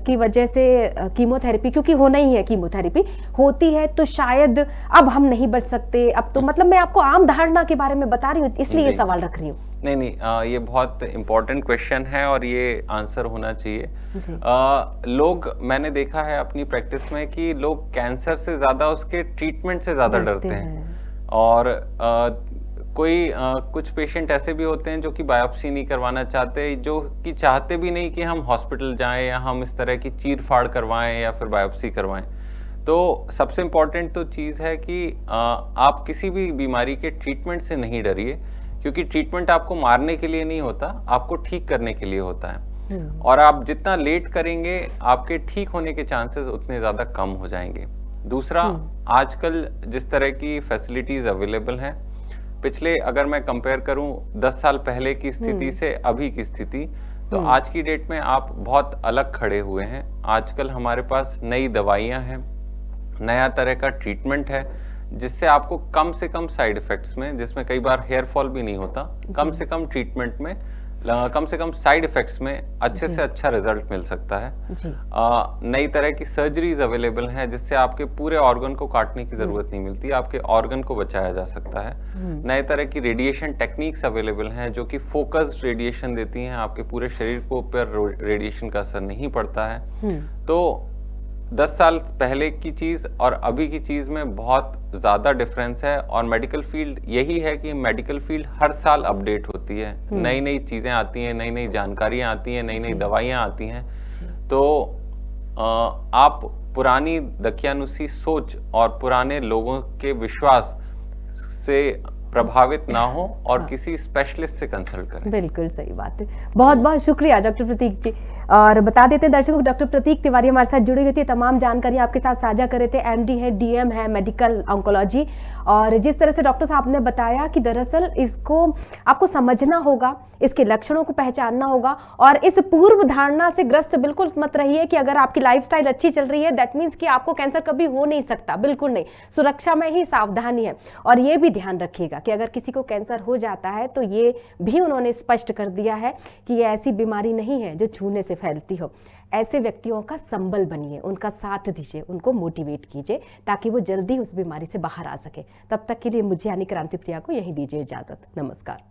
की वजह से कीमोथेरेपी, क्योंकि होना ही है, कीमोथेरेपी होती है तो शायद अब हम नहीं बच सकते। अब तो मतलब मैं आपको आम धारणा के बारे में बता रही हूँ, इसलिए ये सवाल रख रही हूँ।
नहीं, ये बहुत इम्पोर्टेंट क्वेश्चन है और ये आंसर होना चाहिए। लोग, मैंने देखा है अपनी प्रैक्टिस में कि लोग कैंसर से ज्यादा उसके ट्रीटमेंट से ज्यादा डरते हैं। और कुछ पेशेंट ऐसे भी होते हैं जो कि बायोप्सी नहीं करवाना चाहते, जो कि चाहते भी नहीं कि हम हॉस्पिटल जाएं या हम इस तरह की चीर फाड़ करवाएं या फिर बायोप्सी करवाएं। तो सबसे इम्पोर्टेंट तो चीज़ है कि आप किसी भी बीमारी के ट्रीटमेंट से नहीं डरिए, क्योंकि ट्रीटमेंट आपको मारने के लिए नहीं होता, आपको ठीक करने के लिए होता है। और आप जितना लेट करेंगे, आपके ठीक होने के चांसेस उतने ज़्यादा कम हो जाएंगे। दूसरा, आजकल जिस तरह की फैसिलिटीज अवेलेबल हैं, पिछले अगर मैं कंपेयर करूं 10 साल पहले की स्थिति से अभी की स्थिति, तो आज की डेट में आप बहुत अलग खड़े हुए हैं। आजकल हमारे पास नई दवाइयां हैं, नया तरह का ट्रीटमेंट है, जिससे आपको कम से कम साइड इफेक्ट्स में, जिसमें कई बार हेयर फॉल भी नहीं होता, कम से कम ट्रीटमेंट में, कम से कम साइड इफेक्ट्स में अच्छे से अच्छा रिजल्ट मिल सकता है। नई तरह की सर्जरीज अवेलेबल हैं, जिससे आपके पूरे ऑर्गन को काटने की जरूरत नहीं मिलती, आपके ऑर्गन को बचाया जा सकता है। नए तरह की रेडिएशन टेक्निक्स अवेलेबल हैं, जो कि फोकस्ड रेडिएशन देती हैं, आपके पूरे शरीर को ऊपर रेडिएशन का असर नहीं पड़ता है। तो 10 साल पहले की चीज और अभी की चीज में बहुत ज्यादा डिफरेंस है। और मेडिकल फील्ड यही है कि मेडिकल फील्ड हर साल अपडेट होती है, नई नई चीजें आती हैं, नई नई जानकारियां आती हैं, नई नई दवाइयां आती हैं। तो आप पुरानी दकियानुसी सोच और पुराने लोगों के विश्वास से प्रभावित ना हो और किसी स्पेशलिस्ट से कंसल्ट करें।
बिल्कुल सही बात है। बहुत बहुत शुक्रिया डॉक्टर प्रतीक जी। और बता देते हैं दर्शकों, डॉक्टर प्रतीक तिवारी हमारे साथ जुड़े हुए थे, तमाम जानकारी आपके साथ साझा कर रहे थे। एमडी है, डीएम है मेडिकल ऑन्कोलॉजी। और जिस तरह से डॉक्टर साहब ने बताया कि दरअसल इसको आपको समझना होगा, इसके लक्षणों को पहचानना होगा, और इस पूर्व धारणा से ग्रस्त बिल्कुल मत रहिए कि अगर आपकी लाइफस्टाइल अच्छी चल रही है दैट मीन्स कि आपको कैंसर कभी हो नहीं सकता। बिल्कुल नहीं, सुरक्षा में ही सावधानी है। और ये भी ध्यान रखिएगा कि अगर किसी को कैंसर हो जाता है तो ये भी उन्होंने स्पष्ट कर दिया है कि ये ऐसी बीमारी नहीं है जो छूने से फैलती हो। ऐसे व्यक्तियों का संबल बनिए, उनका साथ दीजिए, उनको मोटिवेट कीजिए ताकि वो जल्दी उस बीमारी से बाहर आ सके। तब तक के लिए मुझे यानी क्रांति प्रिया को यही दीजिए इजाजत। नमस्कार।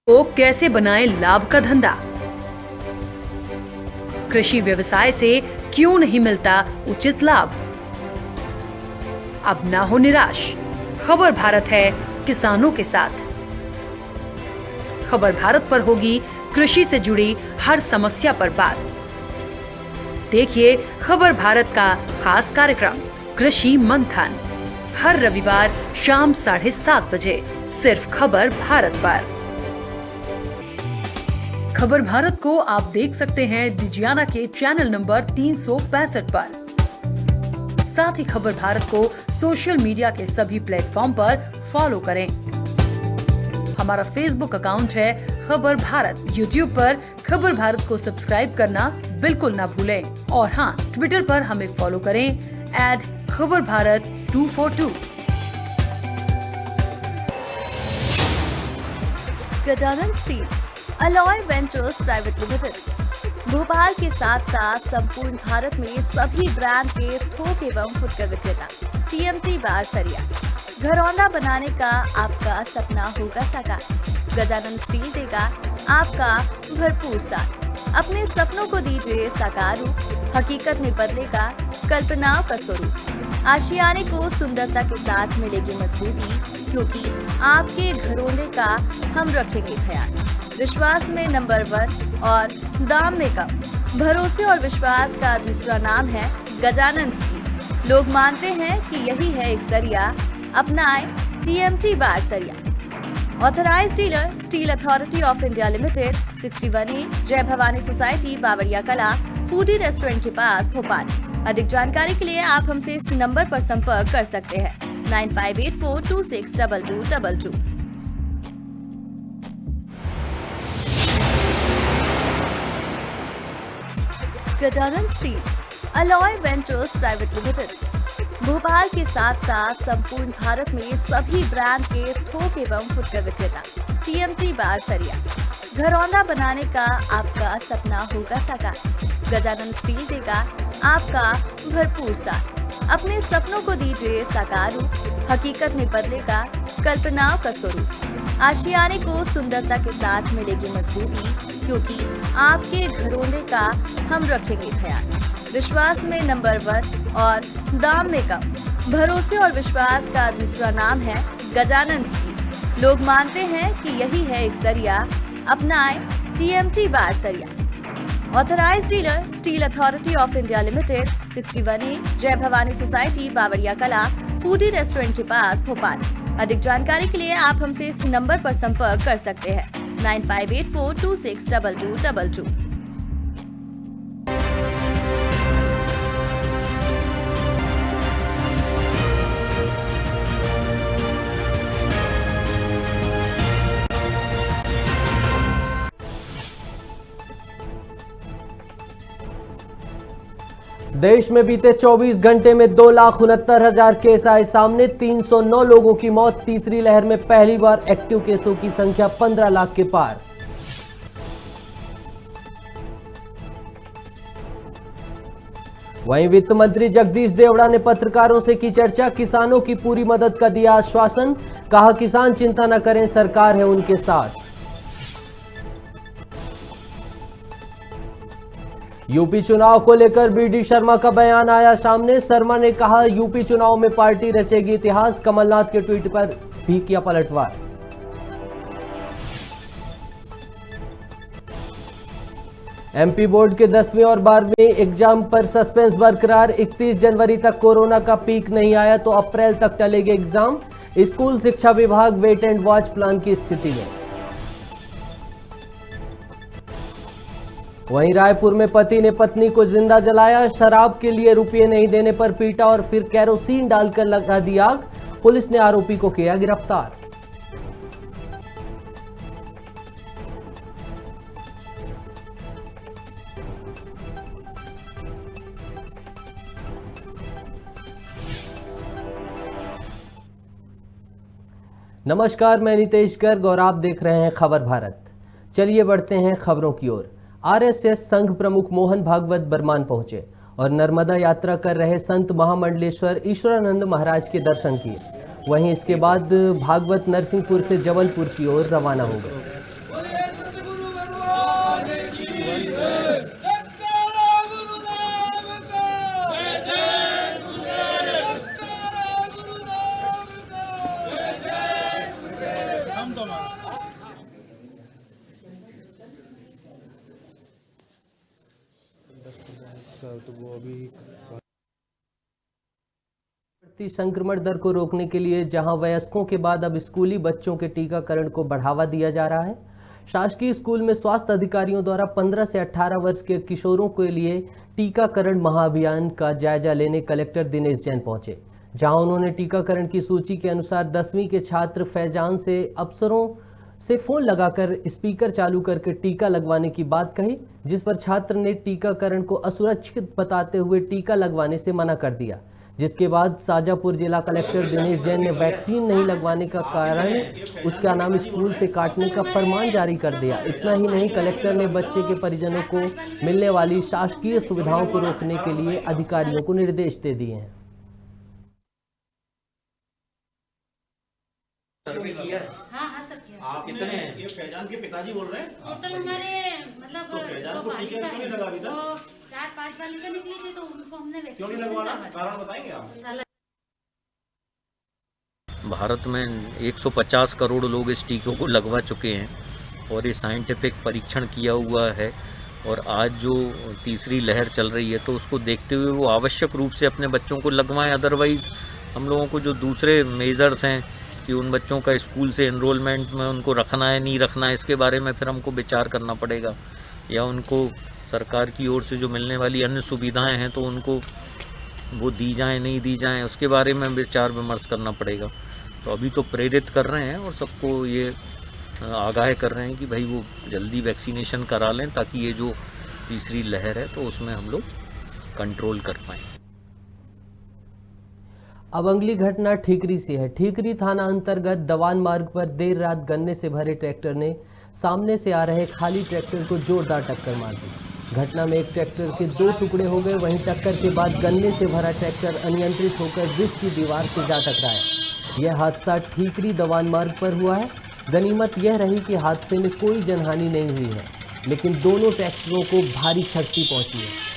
को कैसे बनाएं लाभ का धंधा? कृषि व्यवसाय से क्यों नहीं मिलता उचित लाभ? अब ना हो निराश, खबर भारत है किसानों के साथ। खबर भारत पर होगी कृषि से जुड़ी हर समस्या पर बात। देखिए खबर भारत का खास कार्यक्रम कृषि मंथन हर रविवार शाम 7:30 बजे सिर्फ खबर भारत पर। खबर भारत को आप देख सकते हैं डिजियाना के चैनल नंबर 365 पर। साथ ही खबर भारत को सोशल मीडिया के सभी प्लेटफॉर्म पर फॉलो करें। हमारा फेसबुक अकाउंट है खबर भारत। यूट्यूब पर खबर भारत को सब्सक्राइब करना बिल्कुल ना भूलें। और हाँ, ट्विटर पर हमें फॉलो करें @खबर Bharat 242।
Gajanan steel alloy ventures private limited Bhopal के साथ साथ संपूर्ण भारत में सभी ब्रांड के थोक एवं फुटकर विक्रेता। TMT बार सरिया घरौंदा बनाने का आपका सपना होगा साकार। गजानन स्टील देगा आपका भरपूर साथ। अपने सपनों को दीजिए साकार रूप, हकीकत में बदलेगा कल्पनाओं का स्वरूप। आशियाने को सुंदरता के साथ मिलेगी मजबूती, क्योंकि आपके घरौंदे का हम रखेंगे ख्याल। विश्वास में नंबर 1 और दाम में कम। भरोसे और विश्वास का दूसरा नाम है गजानन स्टील। लोग मानते हैं कि यही है एक जरिया, अपनाएं TMT बार सरिया। Authorised dealer steel authority of India limited, 61A जय भवानी सोसाइटी, बावरिया कला, फूडी रेस्टोरेंट के पास, भोपाल। अधिक जानकारी के लिए आप हमसे इस नंबर पर संपर्क कर सकते हैं 9584262222। Gajanan steel alloy ventures private limited Bhopal के साथ साथ संपूर्ण भारत में सभी ब्रांड के थोक एवं फुटकर विक्रेता। TMT बार सरिया घरौंदा बनाने का आपका सपना होगा साकार। गजानन स्टील देगा आपका भरपूर साथ। अपने सपनों को दीजिए साकार रूप, हकीकत में बदलेगा कल्पनाओं का स्वरूप। आशियाने को सुंदरता के साथ मिलेगी मजबूती, क्योंकि आपके घरौंदे का हम रखेंगे ख्याल। विश्वास में नंबर 1 और दाम में कम। भरोसे और विश्वास का दूसरा नाम है गजानन स्टील। लोग मानते हैं कि यही है एक जरिया, अपनाएं TMT बार सरिया। Authorised dealer steel authority of India limited, 61A जय भवानी सोसाइटी, बावरिया कला, फूडी रेस्टोरेंट के पास, भोपाल। अधिक जानकारी के लिए आप हमसे इस नंबर पर संपर्क कर सकते हैं 9584262222।
देश में बीते 24 घंटे में 2,69,000 केस आए सामने, 309 लोगों की मौत। तीसरी लहर में पहली बार एक्टिव केसों की संख्या 15 लाख के पार। वहीं वित्त मंत्री जगदीश देवड़ा ने पत्रकारों से की चर्चा, किसानों की पूरी मदद का दिया आश्वासन। कहा किसान चिंता न करें, सरकार है उनके साथ। यूपी चुनाव को लेकर BD शर्मा का बयान आया सामने। शर्मा ने कहा यूपी चुनाव में पार्टी रचेगी इतिहास। कमलनाथ के ट्वीट पर भी किया पलटवार। MP बोर्ड के 10वीं और 12वीं एग्जाम पर सस्पेंस बरकरार। 31 जनवरी तक कोरोना का पीक नहीं आया तो अप्रैल तक टलेंगे एग्जाम। स्कूल शिक्षा विभाग वेट एंड वॉच प्लान की स्थिति में। वहीं रायपुर में पति ने पत्नी को जिंदा जलाया। शराब के लिए रुपये नहीं देने पर पीटा और फिर केरोसिन डालकर लगा दी आग। पुलिस ने आरोपी को किया गिरफ्तार। नमस्कार, मैं नितेश गर्ग और आप देख रहे हैं खबर भारत। चलिए बढ़ते हैं खबरों की ओर। RSS संघ प्रमुख मोहन भागवत बर्मान पहुंचे और नर्मदा यात्रा कर रहे संत महामंडलेश्वर ईश्वरानंद महाराज के दर्शन किए। वहीं इसके बाद भागवत नरसिंहपुर से जबलपुर की ओर रवाना हो गए।
तो वो अभी
बढ़ती संक्रमण दर को रोकने के लिए जहां वयस्कों के बाद अब स्कूली बच्चों के टीकाकरण को बढ़ावा दिया जा रहा है, शासकीय स्कूल में स्वास्थ्य अधिकारियों द्वारा 15 से 18 वर्ष के किशोरों के लिए टीकाकरण महाअभियान का जायजा लेने कलेक्टर दिनेश जैन पहुंचे, जहां उन्होंने टीकाकरण की सूची के अनुसार 10वीं के छात्र फैजान से अफसरों से फोन लगाकर स्पीकर चालू करके टीका लगवाने की बात कही, जिस पर छात्र ने टीकाकरण को असुरक्षित बताते हुए टीका लगवाने से मना कर दिया, जिसके बाद शाजापुर जिला कलेक्टर दिनेश जैन ने वैक्सीन नहीं लगवाने का कारण उसका नाम स्कूल से काटने का फरमान जारी कर दिया। इतना ही नहीं, कलेक्टर ने बच्चे के परिजनों को मिलने वाली शासकीय सुविधाओं को रोकने के लिए अधिकारियों को निर्देश दे दिए हैं।
आप कितने हैं? ये फैजान के पिताजी बोल रहे हैं?
टोटल हमारे मतलब
तो फैजान को टीका क्यों नहीं लगा अभी तक?
4-5 बार से निकली थी तो उनको हमने
क्यों नहीं लगवाना? कारण बताएंगे आप?
भारत में 150 करोड़ लोग इस टीकों को लगवा चुके हैं और ये साइंटिफिक परीक्षण किया हुआ है। और आज जो तीसरी लहर चल रही है तो उसको देखते हुए वो आवश्यक रूप से अपने बच्चों को लगवाएं। अदरवाइज़ हम लोगों को जो दूसरे मेजर्स हैं कि उन बच्चों का स्कूल से एनरोलमेंट में उनको रखना है नहीं रखना है, इसके बारे में फिर हमको विचार करना पड़ेगा, या उनको सरकार की ओर से जो मिलने वाली अन्य सुविधाएं हैं तो उनको वो दी जाएं नहीं दी जाएं, उसके बारे में विचार विमर्श करना पड़ेगा। तो अभी तो प्रेरित कर रहे हैं और सबको ये आगाह कर रहे हैं कि भाई वो जल्दी वैक्सीनेशन करा लें ताकि ये जो तीसरी लहर है तो उसमें हम लोग कंट्रोल कर पाएँ।
अब अगली घटना ठीकरी से है। ठीकरी थाना अंतर्गत दवान मार्ग पर देर रात गन्ने से भरे ट्रैक्टर ने सामने से आ रहे खाली ट्रैक्टर को जोरदार टक्कर मार दी। घटना में एक ट्रैक्टर के 2 टुकड़े हो गए। वहीं टक्कर के बाद गन्ने से भरा ट्रैक्टर अनियंत्रित होकर ब्रिज की दीवार से जा टकराया। यह हादसा ठीकरी दवान मार्ग पर हुआ है। गनीमत यह रही कि हादसे में कोई जनहानि नहीं हुई है, लेकिन दोनों ट्रैक्टरों को भारी क्षति पहुंची है।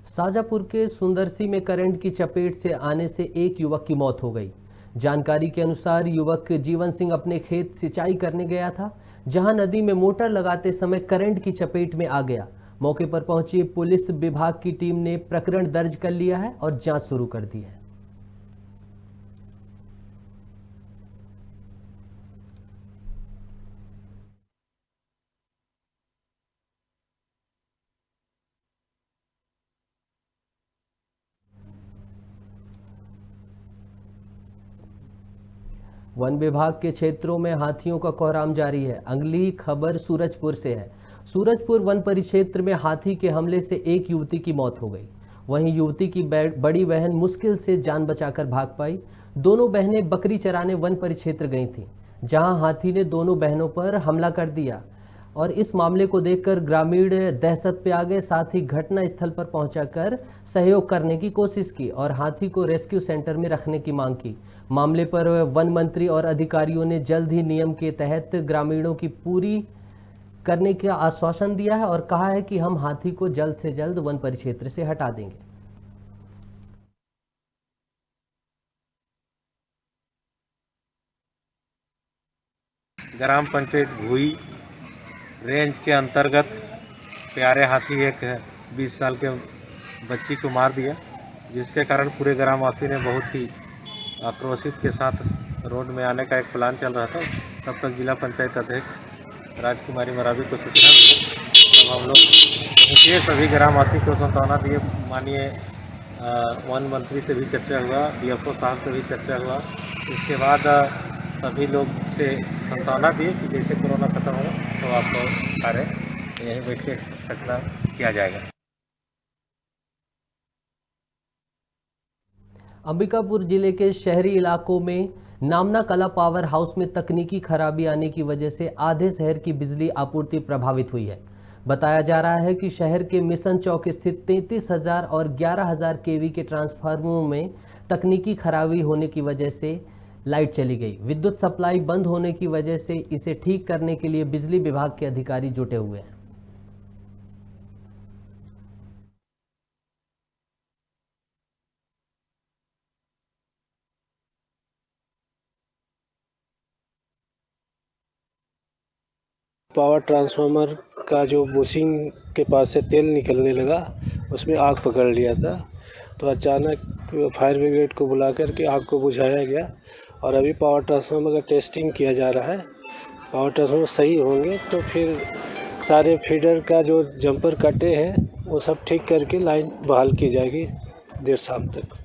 शाजापुर के सुंदरसी में करंट की चपेट से आने से एक युवक की मौत हो गई। जानकारी के अनुसार युवक जीवन सिंह अपने खेत सिंचाई करने गया था, जहां नदी में मोटर लगाते समय करंट की चपेट में आ गया। मौके पर पहुंची पुलिस विभाग की टीम ने प्रकरण दर्ज कर लिया है और जांच शुरू कर दी है। वन विभाग के क्षेत्रों में हाथियों का कोहराम जारी है। अगली खबर सूरजपुर से है। सूरजपुर वन परिक्षेत्र में हाथी के हमले से एक युवती की मौत हो गई। वहीं युवती की बड़ी बहन मुश्किल से जान बचाकर भाग पाई। दोनों बहनें बकरी चराने वन परिक्षेत्र गई थीं, जहां हाथी ने दोनों बहनों पर हमला कर दिया और इस मामले को देखकर ग्रामीण दहशत पे आ गए। साथ ही घटना स्थल पर पहुंचकर सहयोग करने की कोशिश की और हाथी को रेस्क्यू सेंटर में रखने की मांग की। मामले पर वन मंत्री और अधिकारियों ने जल्द ही नियम के तहत ग्रामीणों की पूरी करने का आश्वासन दिया है और कहा है कि हम हाथी को जल्द से जल्द वन परिक्षेत्र से हटा देंगे।
ग्राम पंचायत भूई रेंज के अंतर्गत प्यारे हाथी एक 20 साल के बच्ची को मार दिया, जिसके कारण पूरे ग्रामवासी ने बहुत ही आक्रोशित के साथ रोड में आने का एक प्लान चल रहा था। तब तक जिला पंचायत अध्यक्ष राजकुमारी मरावी को सूचना दी। अब हम लोग उनके सभी ग्रामवासी को सांत्वना दिए। माननीय वन मंत्री से भी चर्चा हुआ, DFO साहब से भी चर्चा हुआ। इसके बाद सभी लोग से सांत्वना दिए कि जैसे कोरोना खत्म हो तो आपको कार्य यहीं बैठ के फैसला किया जाएगा।
अंबिकापुर जिले के शहरी इलाकों में नामना कला पावर हाउस में तकनीकी खराबी आने की वजह से आधे शहर की बिजली आपूर्ति प्रभावित हुई है। बताया जा रहा है कि शहर के मिशन चौक स्थित 33,000 और 11,000 केवी के ट्रांसफार्मरों में तकनीकी खराबी होने की वजह से लाइट चली गई। विद्युत सप्लाई बंद होने की वजह से इसे ठीक करने के लिए बिजली विभाग के अधिकारी जुटे हुए हैं।
पावर ट्रांसफार्मर का जो बुशिंग के पास से तेल निकलने लगा, उसमें आग पकड़ लिया था। तो अचानक फायर ब्रिगेड को बुला करके आग को बुझाया गया और अभी पावर ट्रांसफार्मर का टेस्टिंग किया जा रहा है। पावर ट्रांसफार्मर सही होंगे तो फिर सारे फीडर का जो जंपर कटे हैं वो सब ठीक करके लाइन बहाल की जाएगी देर शाम तक।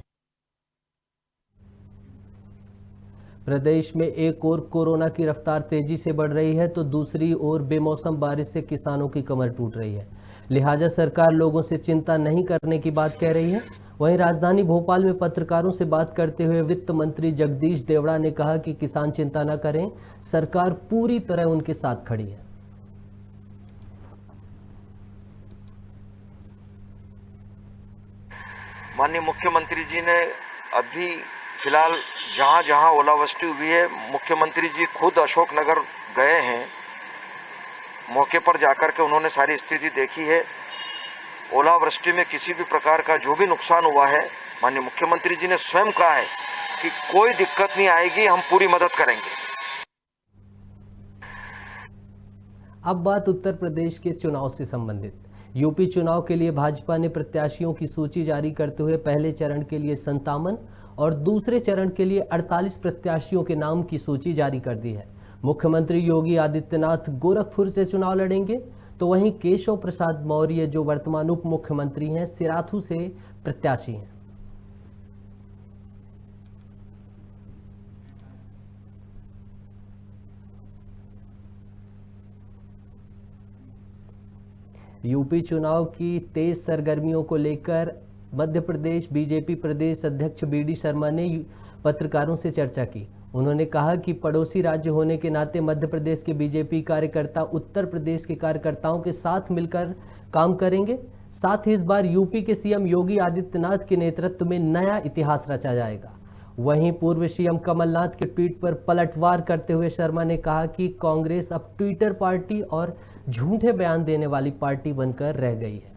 प्रदेश में एक ओर कोरोना की रफ्तार तेजी से बढ़ रही है तो दूसरी ओर बेमौसम बारिश से किसानों की कमर टूट रही है। लिहाजा सरकार लोगों से चिंता नहीं करने की बात कह रही है। वहीं राजधानी भोपाल में पत्रकारों से बात करते हुए वित्त मंत्री जगदीश देवड़ा ने कहा कि किसान चिंता न करें, सरकार पूरी तरह उनके साथ खड़ी है।
माननीय मुख्यमंत्री जी ने अभी फिलहाल जहां जहां ओलावृष्टि हुई है, मुख्यमंत्री जी खुद अशोकनगर गए हैं। मौके पर जाकर के उन्होंने सारी स्थिति देखी है। ओलावृष्टि में किसी भी प्रकार का जो भी नुकसान हुआ है, माननीय मुख्यमंत्री जी ने स्वयं कहा है कि कोई दिक्कत नहीं आएगी, हम पूरी मदद करेंगे।
अब बात उत्तर प्रदेश के चुनाव से संबंधित। यूपी चुनाव के लिए भाजपा ने प्रत्याशियों की सूची जारी करते हुए पहले चरण के लिए 57 और दूसरे चरण के लिए 48 प्रत्याशियों के नाम की सूची जारी कर दी है। मुख्यमंत्री योगी आदित्यनाथ गोरखपुर से चुनाव लड़ेंगे तो वहीं केशव प्रसाद मौर्य जो वर्तमान उप मुख्यमंत्री हैं सिराथू से प्रत्याशी हैं। यूपी चुनाव की तेज सरगर्मियों को लेकर मध्य प्रदेश बीजेपी प्रदेश अध्यक्ष बीडी शर्मा ने पत्रकारों से चर्चा की। उन्होंने कहा कि पड़ोसी राज्य होने के नाते मध्य प्रदेश के बीजेपी कार्यकर्ता उत्तर प्रदेश के कार्यकर्ताओं के साथ मिलकर काम करेंगे। साथ ही इस बार यूपी के सीएम योगी आदित्यनाथ के नेतृत्व में नया इतिहास रचा जाएगा। वहीं पूर्व सीएम कमलनाथ के ट्वीट पर पलटवार करते हुए शर्मा ने कहा कि कांग्रेस अब ट्विटर पार्टी और झूठे बयान देने वाली पार्टी बनकर रह गई है।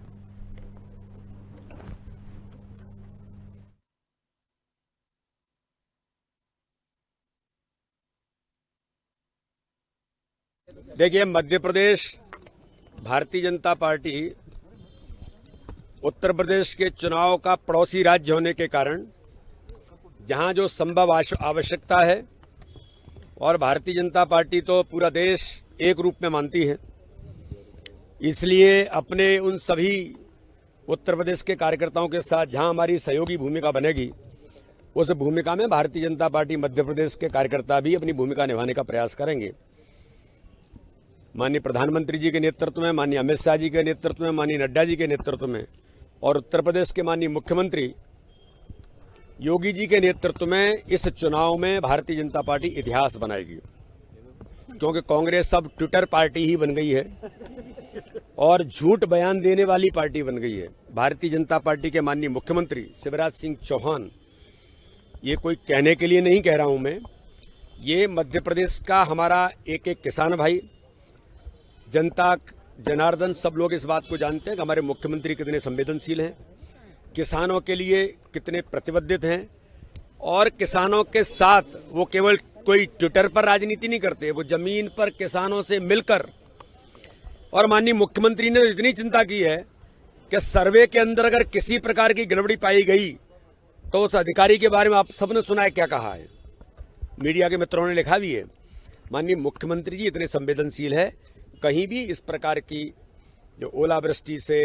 देखिए, मध्य प्रदेश भारतीय जनता पार्टी उत्तर प्रदेश के चुनाव का पड़ोसी राज्य होने के कारण जहां जो संभव आवश्यकता है, और भारतीय जनता पार्टी तो पूरा देश एक रूप में मानती है, इसलिए अपने उन सभी उत्तर प्रदेश के कार्यकर्ताओं के साथ जहां हमारी सहयोगी भूमिका बनेगी, उस भूमिका में भारतीय जनता पार्टी मध्य प्रदेश के कार्यकर्ता भी अपनी भूमिका निभाने का प्रयास करेंगे। माननीय प्रधानमंत्री जी के नेतृत्व में, माननीय अमित शाह जी के नेतृत्व में, माननीय नड्डा जी के नेतृत्व में और उत्तर प्रदेश के माननीय मुख्यमंत्री योगी जी के नेतृत्व में इस चुनाव में भारतीय जनता पार्टी इतिहास बनाएगी, क्योंकि कांग्रेस अब ट्विटर पार्टी ही बन गई है और झूठ बयान देने वाली पार्टी बन गई है। भारतीय जनता पार्टी के माननीय मुख्यमंत्री शिवराज सिंह चौहान, ये कोई कहने के लिए नहीं कह रहा हूं मैं, ये मध्य प्रदेश का हमारा एक एक किसान भाई, जनता जनार्दन, सब लोग इस बात को जानते हैं कि हमारे मुख्यमंत्री कितने संवेदनशील हैं, किसानों के लिए कितने प्रतिबद्ध हैं, और किसानों के साथ वो केवल कोई ट्विटर पर राजनीति नहीं करते, वो जमीन पर किसानों से मिलकर। और माननीय मुख्यमंत्री ने इतनी चिंता की है कि सर्वे के अंदर अगर किसी प्रकार की गड़बड़ी पाई गई तो उस अधिकारी के बारे में आप सबने सुना है क्या कहा है, मीडिया के मित्रों ने लिखा भी है। माननीय मुख्यमंत्री जी इतने संवेदनशील है, कहीं भी इस प्रकार की जो ओलावृष्टि से,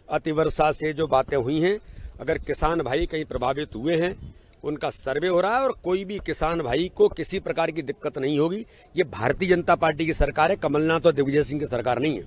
अतिवर्षा से जो बातें हुई हैं, अगर किसान भाई कहीं प्रभावित हुए हैं, उनका सर्वे हो रहा है और कोई भी किसान भाई को किसी प्रकार की दिक्कत नहीं होगी। ये भारतीय जनता पार्टी की सरकार है, कमलनाथ और दिग्विजय सिंह की सरकार नहीं है।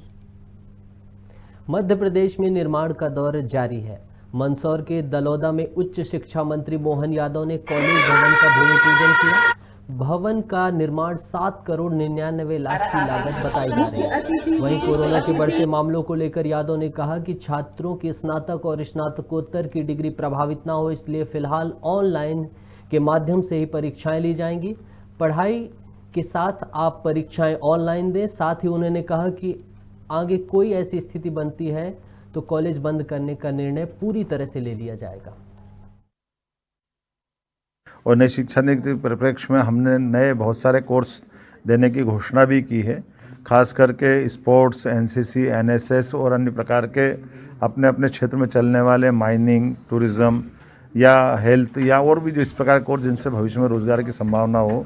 मध्य प्रदेश में निर्माण का दौर जारी है। मंदसौर के दलौदा में उच्च शिक्षा मंत्री मोहन यादव ने कॉलेज भवन का भूमि पूजन किया। भवन का निर्माण 7 करोड़ 99 लाख की लागत बताई जा रही है। वहीं कोरोना के बढ़ते मामलों को लेकर यादव ने कहा कि छात्रों की स्नातक और स्नातकोत्तर की डिग्री प्रभावित ना हो, इसलिए फिलहाल ऑनलाइन के माध्यम से ही परीक्षाएं ली जाएंगी। पढ़ाई के साथ आप परीक्षाएं ऑनलाइन दें। साथ ही उन्होंने कहा कि आगे कोई ऐसी स्थिति बनती है तो कॉलेज बंद करने का निर्णय पूरी तरह से ले लिया जाएगा।
और नई शिक्षा नीति के परिप्रेक्ष्य में हमने नए बहुत सारे कोर्स देने की घोषणा भी की है। खास करके स्पोर्ट्स, एनसीसी, एनएसएस और अन्य प्रकार के अपने अपने क्षेत्र में चलने वाले माइनिंग, टूरिज्म या हेल्थ या और भी जो इस प्रकार के कोर्स जिनसे भविष्य में रोजगार की संभावना हो,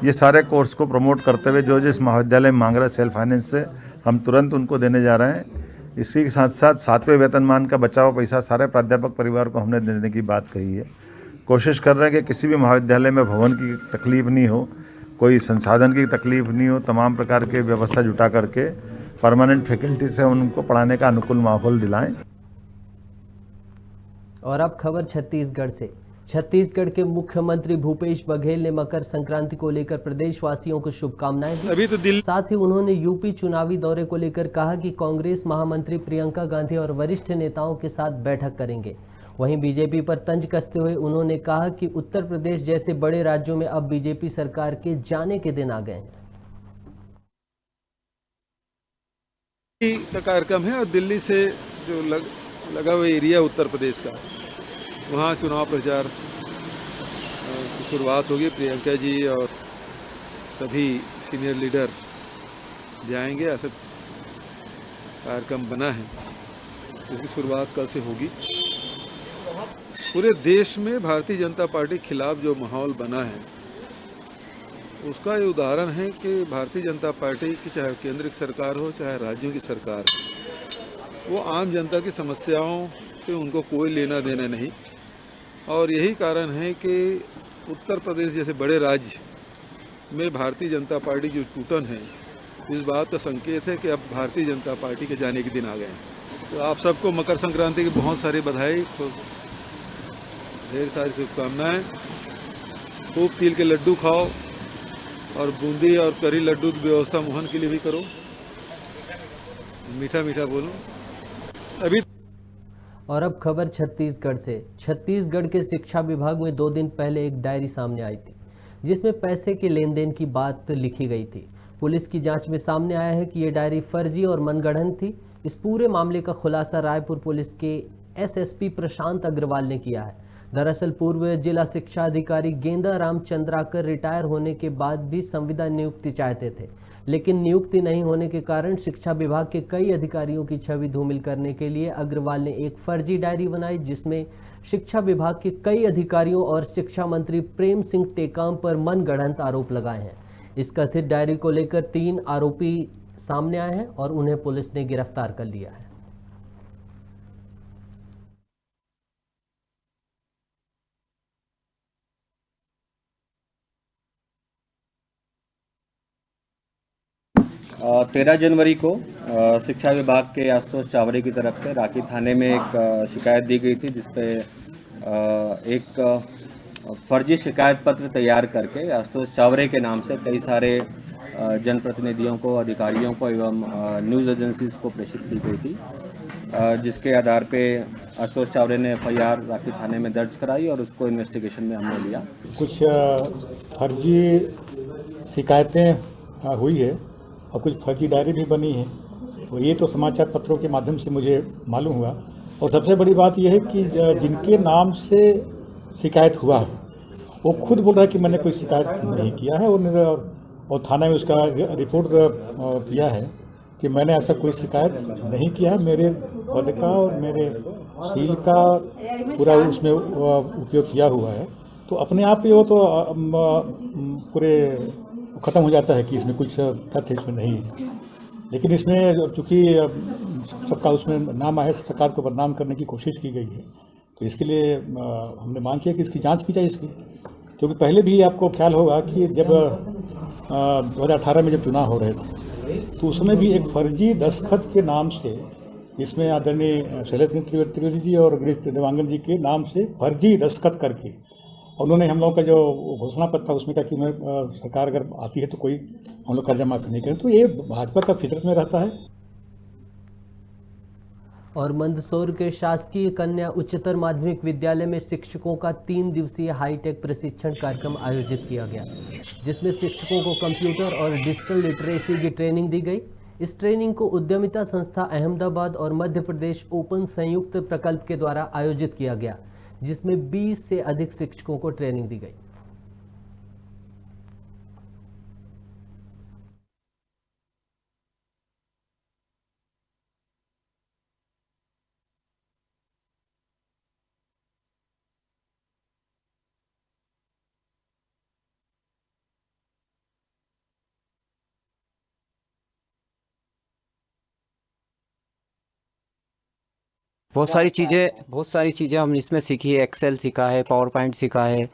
ये सारे कोर्स को प्रमोट करते हुए जो जिस महाविद्यालय में मांग रहा है सेल्फ फाइनेंस से, हम तुरंत उनको देने जा रहे हैं। इसी के साथ साथ 7वें वेतनमान का बचा हुआ पैसा सारे प्राध्यापक परिवार को हमने देने की बात कही है। कोशिश कर रहे हैं कि किसी भी महाविद्यालय में भवन की तकलीफ नहीं हो, कोई संसाधन की तकलीफ नहीं हो, तमाम प्रकार के व्यवस्था जुटा करके परमानेंट फैकल्टी से उनको पढ़ाने का अनुकूल माहौल दिलाएं।
और अब खबर छत्तीसगढ़ से। छत्तीसगढ़ के मुख्यमंत्री भूपेश बघेल ने मकर संक्रांति को लेकर प्रदेशवासियों को शुभकामनाएं दी।
अभी तो दिल्ली
साथ ही उन्होंने यूपी चुनावी दौरे को लेकर कहा कि कांग्रेस महामंत्री प्रियंका गांधी और वरिष्ठ नेताओं के साथ बैठक करेंगे। वहीं बीजेपी पर तंज कसते हुए उन्होंने कहा कि उत्तर प्रदेश जैसे बड़े राज्यों में अब बीजेपी सरकार के जाने के दिन आ गए हैं।
का कार्यक्रम है और दिल्ली से जो लगा हुआ एरिया उत्तर प्रदेश का, वहाँ चुनाव प्रचार की शुरुआत होगी। प्रियंका जी और सभी सीनियर लीडर जाएंगे, ऐसा कार्यक्रम बना है। इसकी शुरुआत कल से होगी। पूरे देश में भारतीय जनता पार्टी के खिलाफ जो माहौल बना है उसका ये उदाहरण है कि भारतीय जनता पार्टी की चाहे केंद्र की सरकार हो चाहे राज्यों की सरकार हो, वो आम जनता की समस्याओं से उनको कोई लेना देना नहीं। और यही कारण है कि उत्तर प्रदेश जैसे बड़े राज्य में भारतीय जनता पार्टी जो टूटन है, इस बात का संकेत है कि अब भारतीय जनता पार्टी के जाने के दिन आ गए हैं। तो आप सबको मकर संक्रांति की बहुत सारी बधाई, ढेर सारी शुभकामनाएं। खूब तिल के लड्डू खाओ और बूंदी और करी लड्डू की व्यवस्था मोहन के लिए भी करो। मीठा मीठा बोलो। अभी
और अब खबर छत्तीसगढ़ से। छत्तीसगढ़ के शिक्षा विभाग में 2 दिन पहले एक डायरी सामने आई थी जिसमें पैसे के लेन देन की बात लिखी गई थी। पुलिस की जांच में सामने आया है कि ये डायरी फर्जी और मनगढ़ंत थी। इस पूरे मामले का खुलासा रायपुर पुलिस के एसएसपी प्रशांत अग्रवाल ने किया है। दरअसल पूर्व जिला शिक्षा अधिकारी गेंदा राम चंद्राकर रिटायर होने के बाद भी संविदा नियुक्ति चाहते थे, लेकिन नियुक्ति नहीं होने के कारण शिक्षा विभाग के कई अधिकारियों की छवि धूमिल करने के लिए अग्रवाल ने एक फर्जी डायरी बनाई जिसमें शिक्षा विभाग के कई अधिकारियों और शिक्षा मंत्री प्रेम सिंह टेकाम पर मनगढ़ंत आरोप लगाए हैं। इस कथित डायरी को लेकर 3 आरोपी सामने आए हैं और उन्हें पुलिस ने गिरफ्तार कर लिया है।
तेरह जनवरी को शिक्षा विभाग के आशुतोष चावड़े की तरफ से राखी थाने में एक शिकायत दी गई थी जिसपे एक फर्जी शिकायत पत्र तैयार करके आशुतोष चावड़े के नाम से कई सारे जनप्रतिनिधियों को, अधिकारियों को एवं न्यूज़ एजेंसीज को प्रेषित की गई थी, जिसके आधार पे आशुतोष चावड़े ने FIR राखी थाने में दर्ज कराई और उसको इन्वेस्टिगेशन में हमने लिया।
कुछ फर्जी शिकायतें हुई है और कुछ फर्जी डायरी भी बनी है, और ये तो समाचार पत्रों के माध्यम से मुझे मालूम हुआ। और सबसे बड़ी बात यह है कि जिनके नाम से शिकायत हुआ है वो खुद बोल रहा है कि मैंने कोई शिकायत नहीं किया है, और थाना में उसका रिपोर्ट किया है कि मैंने ऐसा कोई शिकायत नहीं किया है। मेरे पद का और मेरे सील का पूरा उसमें उपयोग किया हुआ है, तो अपने आप ही वो तो पूरे ख़त्म हो जाता है कि इसमें कुछ तथ्य इसमें नहीं है। लेकिन इसमें चूँकि सबका उसमें नाम आया, सरकार को बदनाम करने की कोशिश की गई है, तो इसके लिए हमने मांग किया कि इसकी जांच की जाए इसकी। क्योंकि पहले भी आपको ख्याल होगा कि जब 2018 में जब चुनाव हो रहे थे तो उसमें भी एक फर्जी दस्तखत के नाम से, इसमें आदरणीय शैलेंद्र त्रिवेदी जी और गिरीश देवांगन जी के नाम से फर्जी दस्तखत करके उन्होंने हम लोगों का जो घोषणा पत्र था उसमें कहा कि मैं सरकार अगर आती है तो कोई हम लोग कर्जा माफी नहीं करें। तो ये भाजपा का फितरत में रहता है।
और मंदसौर के शासकीय कन्या उच्चतर माध्यमिक विद्यालय में शिक्षकों का 3 दिवसीय हाईटेक प्रशिक्षण कार्यक्रम आयोजित किया गया, जिसमें शिक्षकों को कंप्यूटर और डिजिटल लिटरेसी की ट्रेनिंग दी गई। इस ट्रेनिंग को उद्यमिता संस्था अहमदाबाद और मध्य प्रदेश ओपन संयुक्त प्रकल्प के द्वारा आयोजित किया गया, जिसमें 20 से अधिक शिक्षकों को ट्रेनिंग दी गई।
बहुत सारी चीज़ें हमने इसमें सीखी है। एक्सेल सीखा है, पावर पॉइंट सीखा है,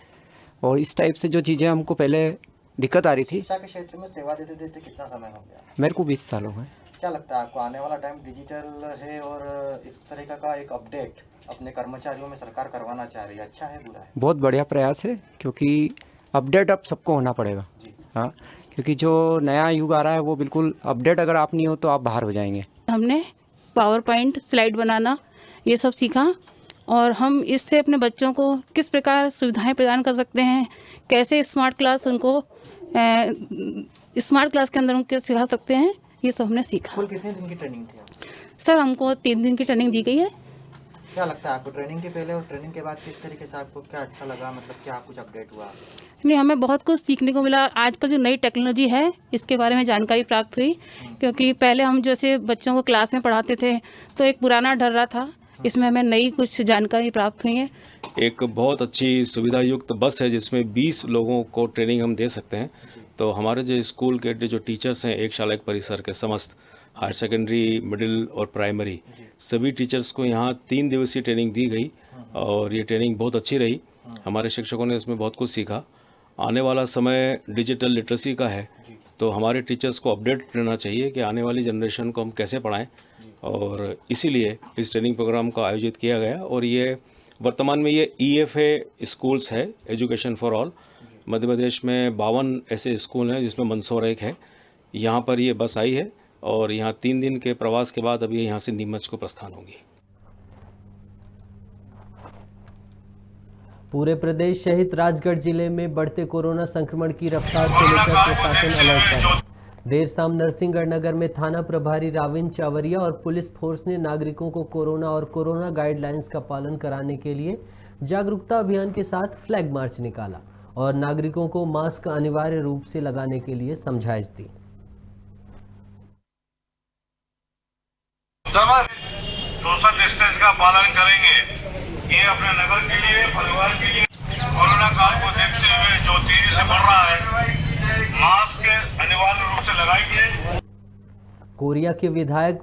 और इस टाइप से जो चीज़ें हमको पहले दिक्कत आ रही थी।
शिक्षा के क्षेत्र में सेवा देते देते कितना समय हो गया?
मेरे को 20 साल हो गए।
क्या लगता है आपको आने वाला टाइम डिजिटल है और इस तरह का एक अपडेट अपने कर्मचारियों में सरकार करवाना चाह रही है, अच्छा है बुरा है?
बहुत बढ़िया प्रयास है, क्योंकि अपडेट अब सबको होना पड़ेगा। हाँ, क्योंकि जो नया युग आ रहा है वो बिल्कुल अपडेट अगर आप नहीं हो तो आप बाहर हो जाएंगे।
हमने पावर पॉइंट, स्लाइड बनाना, ये सब सीखा, और हम इससे अपने बच्चों को किस प्रकार सुविधाएं प्रदान कर सकते हैं, कैसे स्मार्ट क्लास के अंदर उनको सिखा सकते हैं, ये सब हमने सीखा।
कुल कितने दिन की ट्रेनिंग थी?
सर, हमको 3 दिन की ट्रेनिंग दी गई है।
क्या लगता है आपको ट्रेनिंग के पहले और ट्रेनिंग के बाद किस तरीके से आपको क्या अच्छा लगा, मतलब क्या कुछ अपडेट हुआ?
नहीं, हमें बहुत कुछ सीखने को मिला। आजकल जो नई टेक्नोलॉजी है इसके बारे में जानकारी प्राप्त हुई, क्योंकि पहले हम जैसे बच्चों को क्लास में पढ़ाते थे तो एक पुराना डर रहा था, इसमें हमें नई कुछ जानकारी प्राप्त हुई है।
एक बहुत अच्छी सुविधा युक्त बस है जिसमें 20 लोगों को ट्रेनिंग हम दे सकते हैं। तो हमारे जो स्कूल के जो टीचर्स हैं, एक शाला एक परिसर के समस्त हायर सेकेंडरी, मिडिल और प्राइमरी सभी टीचर्स को यहाँ 3 दिवसीय ट्रेनिंग दी गई, और ये ट्रेनिंग बहुत अच्छी रही। हमारे शिक्षकों ने इसमें बहुत कुछ सीखा। आने वाला समय डिजिटल लिटरेसी का है, तो हमारे टीचर्स को अपडेट रहना चाहिए कि आने वाली जनरेशन को हम कैसे पढ़ाएं, और इसीलिए इस ट्रेनिंग प्रोग्राम का आयोजित किया गया। और ये वर्तमान में ये EFA स्कूल्स है, education for all. Madhya Pradesh में 52 ऐसे स्कूल हैं जिसमें मंदसौर एक है। यहाँ पर ये बस आई है, और यहाँ 3 दिन के प्रवास के बाद अब ये यहाँ से नीमच को प्रस्थान होगी।
पूरे प्रदेश सहित राजगढ़ जिले में बढ़ते कोरोना संक्रमण की रफ्तार को लेकर प्रशासन अलर्ट पर है। देर शाम नरसिंहगढ़ नगर में थाना प्रभारी राविंद चावरिया और पुलिस फोर्स ने नागरिकों को कोरोना और कोरोना गाइडलाइंस का पालन कराने के लिए जागरूकता अभियान के साथ फ्लैग मार्च निकाला और नागरिकों को मास्क अनिवार्य रूप से लगाने के लिए समझाइश दी।
सोशल डिस्टेंस का पालन करेंगे, ये अपने नगर के लिए, परिवार के लिए। कोरोना काल को देखते हुए जो तेजी से बढ़ रहा है, मास्क अनिवार्य रूप से लगाएंगे।
कोरिया के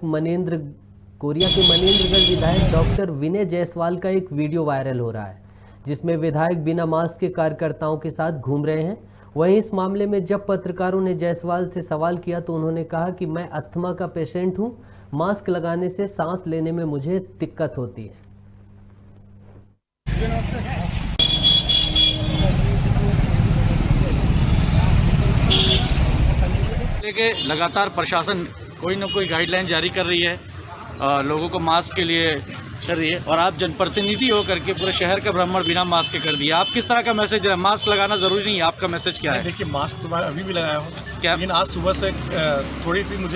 मनेंद्रगढ़ विधायक डॉक्टर विनय जायसवाल का एक वीडियो वायरल हो रहा है, जिसमें विधायक बिना मास्क के कार्यकर्ताओं के साथ घूम रहे हैं। वहीं इस मामले में जब पत्रकारों ने जायसवाल से सवाल किया तो उन्होंने कहा कि मैं अस्थमा का पेशेंट हूं, मास्क लगाने से सांस लेने में मुझे दिक्कत होती है।
देखिए, लगातार प्रशासन कोई न कोई गाइडलाइन जारी कर रही है, लोगों को मास्क के लिए कर रही है, और आप जनप्रतिनिधि होकर के पूरे शहर का भ्रमण बिना मास्क के कर दिया। आप किस तरह का मैसेज दे रहे हैं? मास्क लगाना जरूरी नहीं है, आपका मैसेज क्या है?
देखिए, मास्क तो मैं अभी भी लगाया हूँ,
क्या?
लेकिन आज सुबह से थोड़ी सी मुझे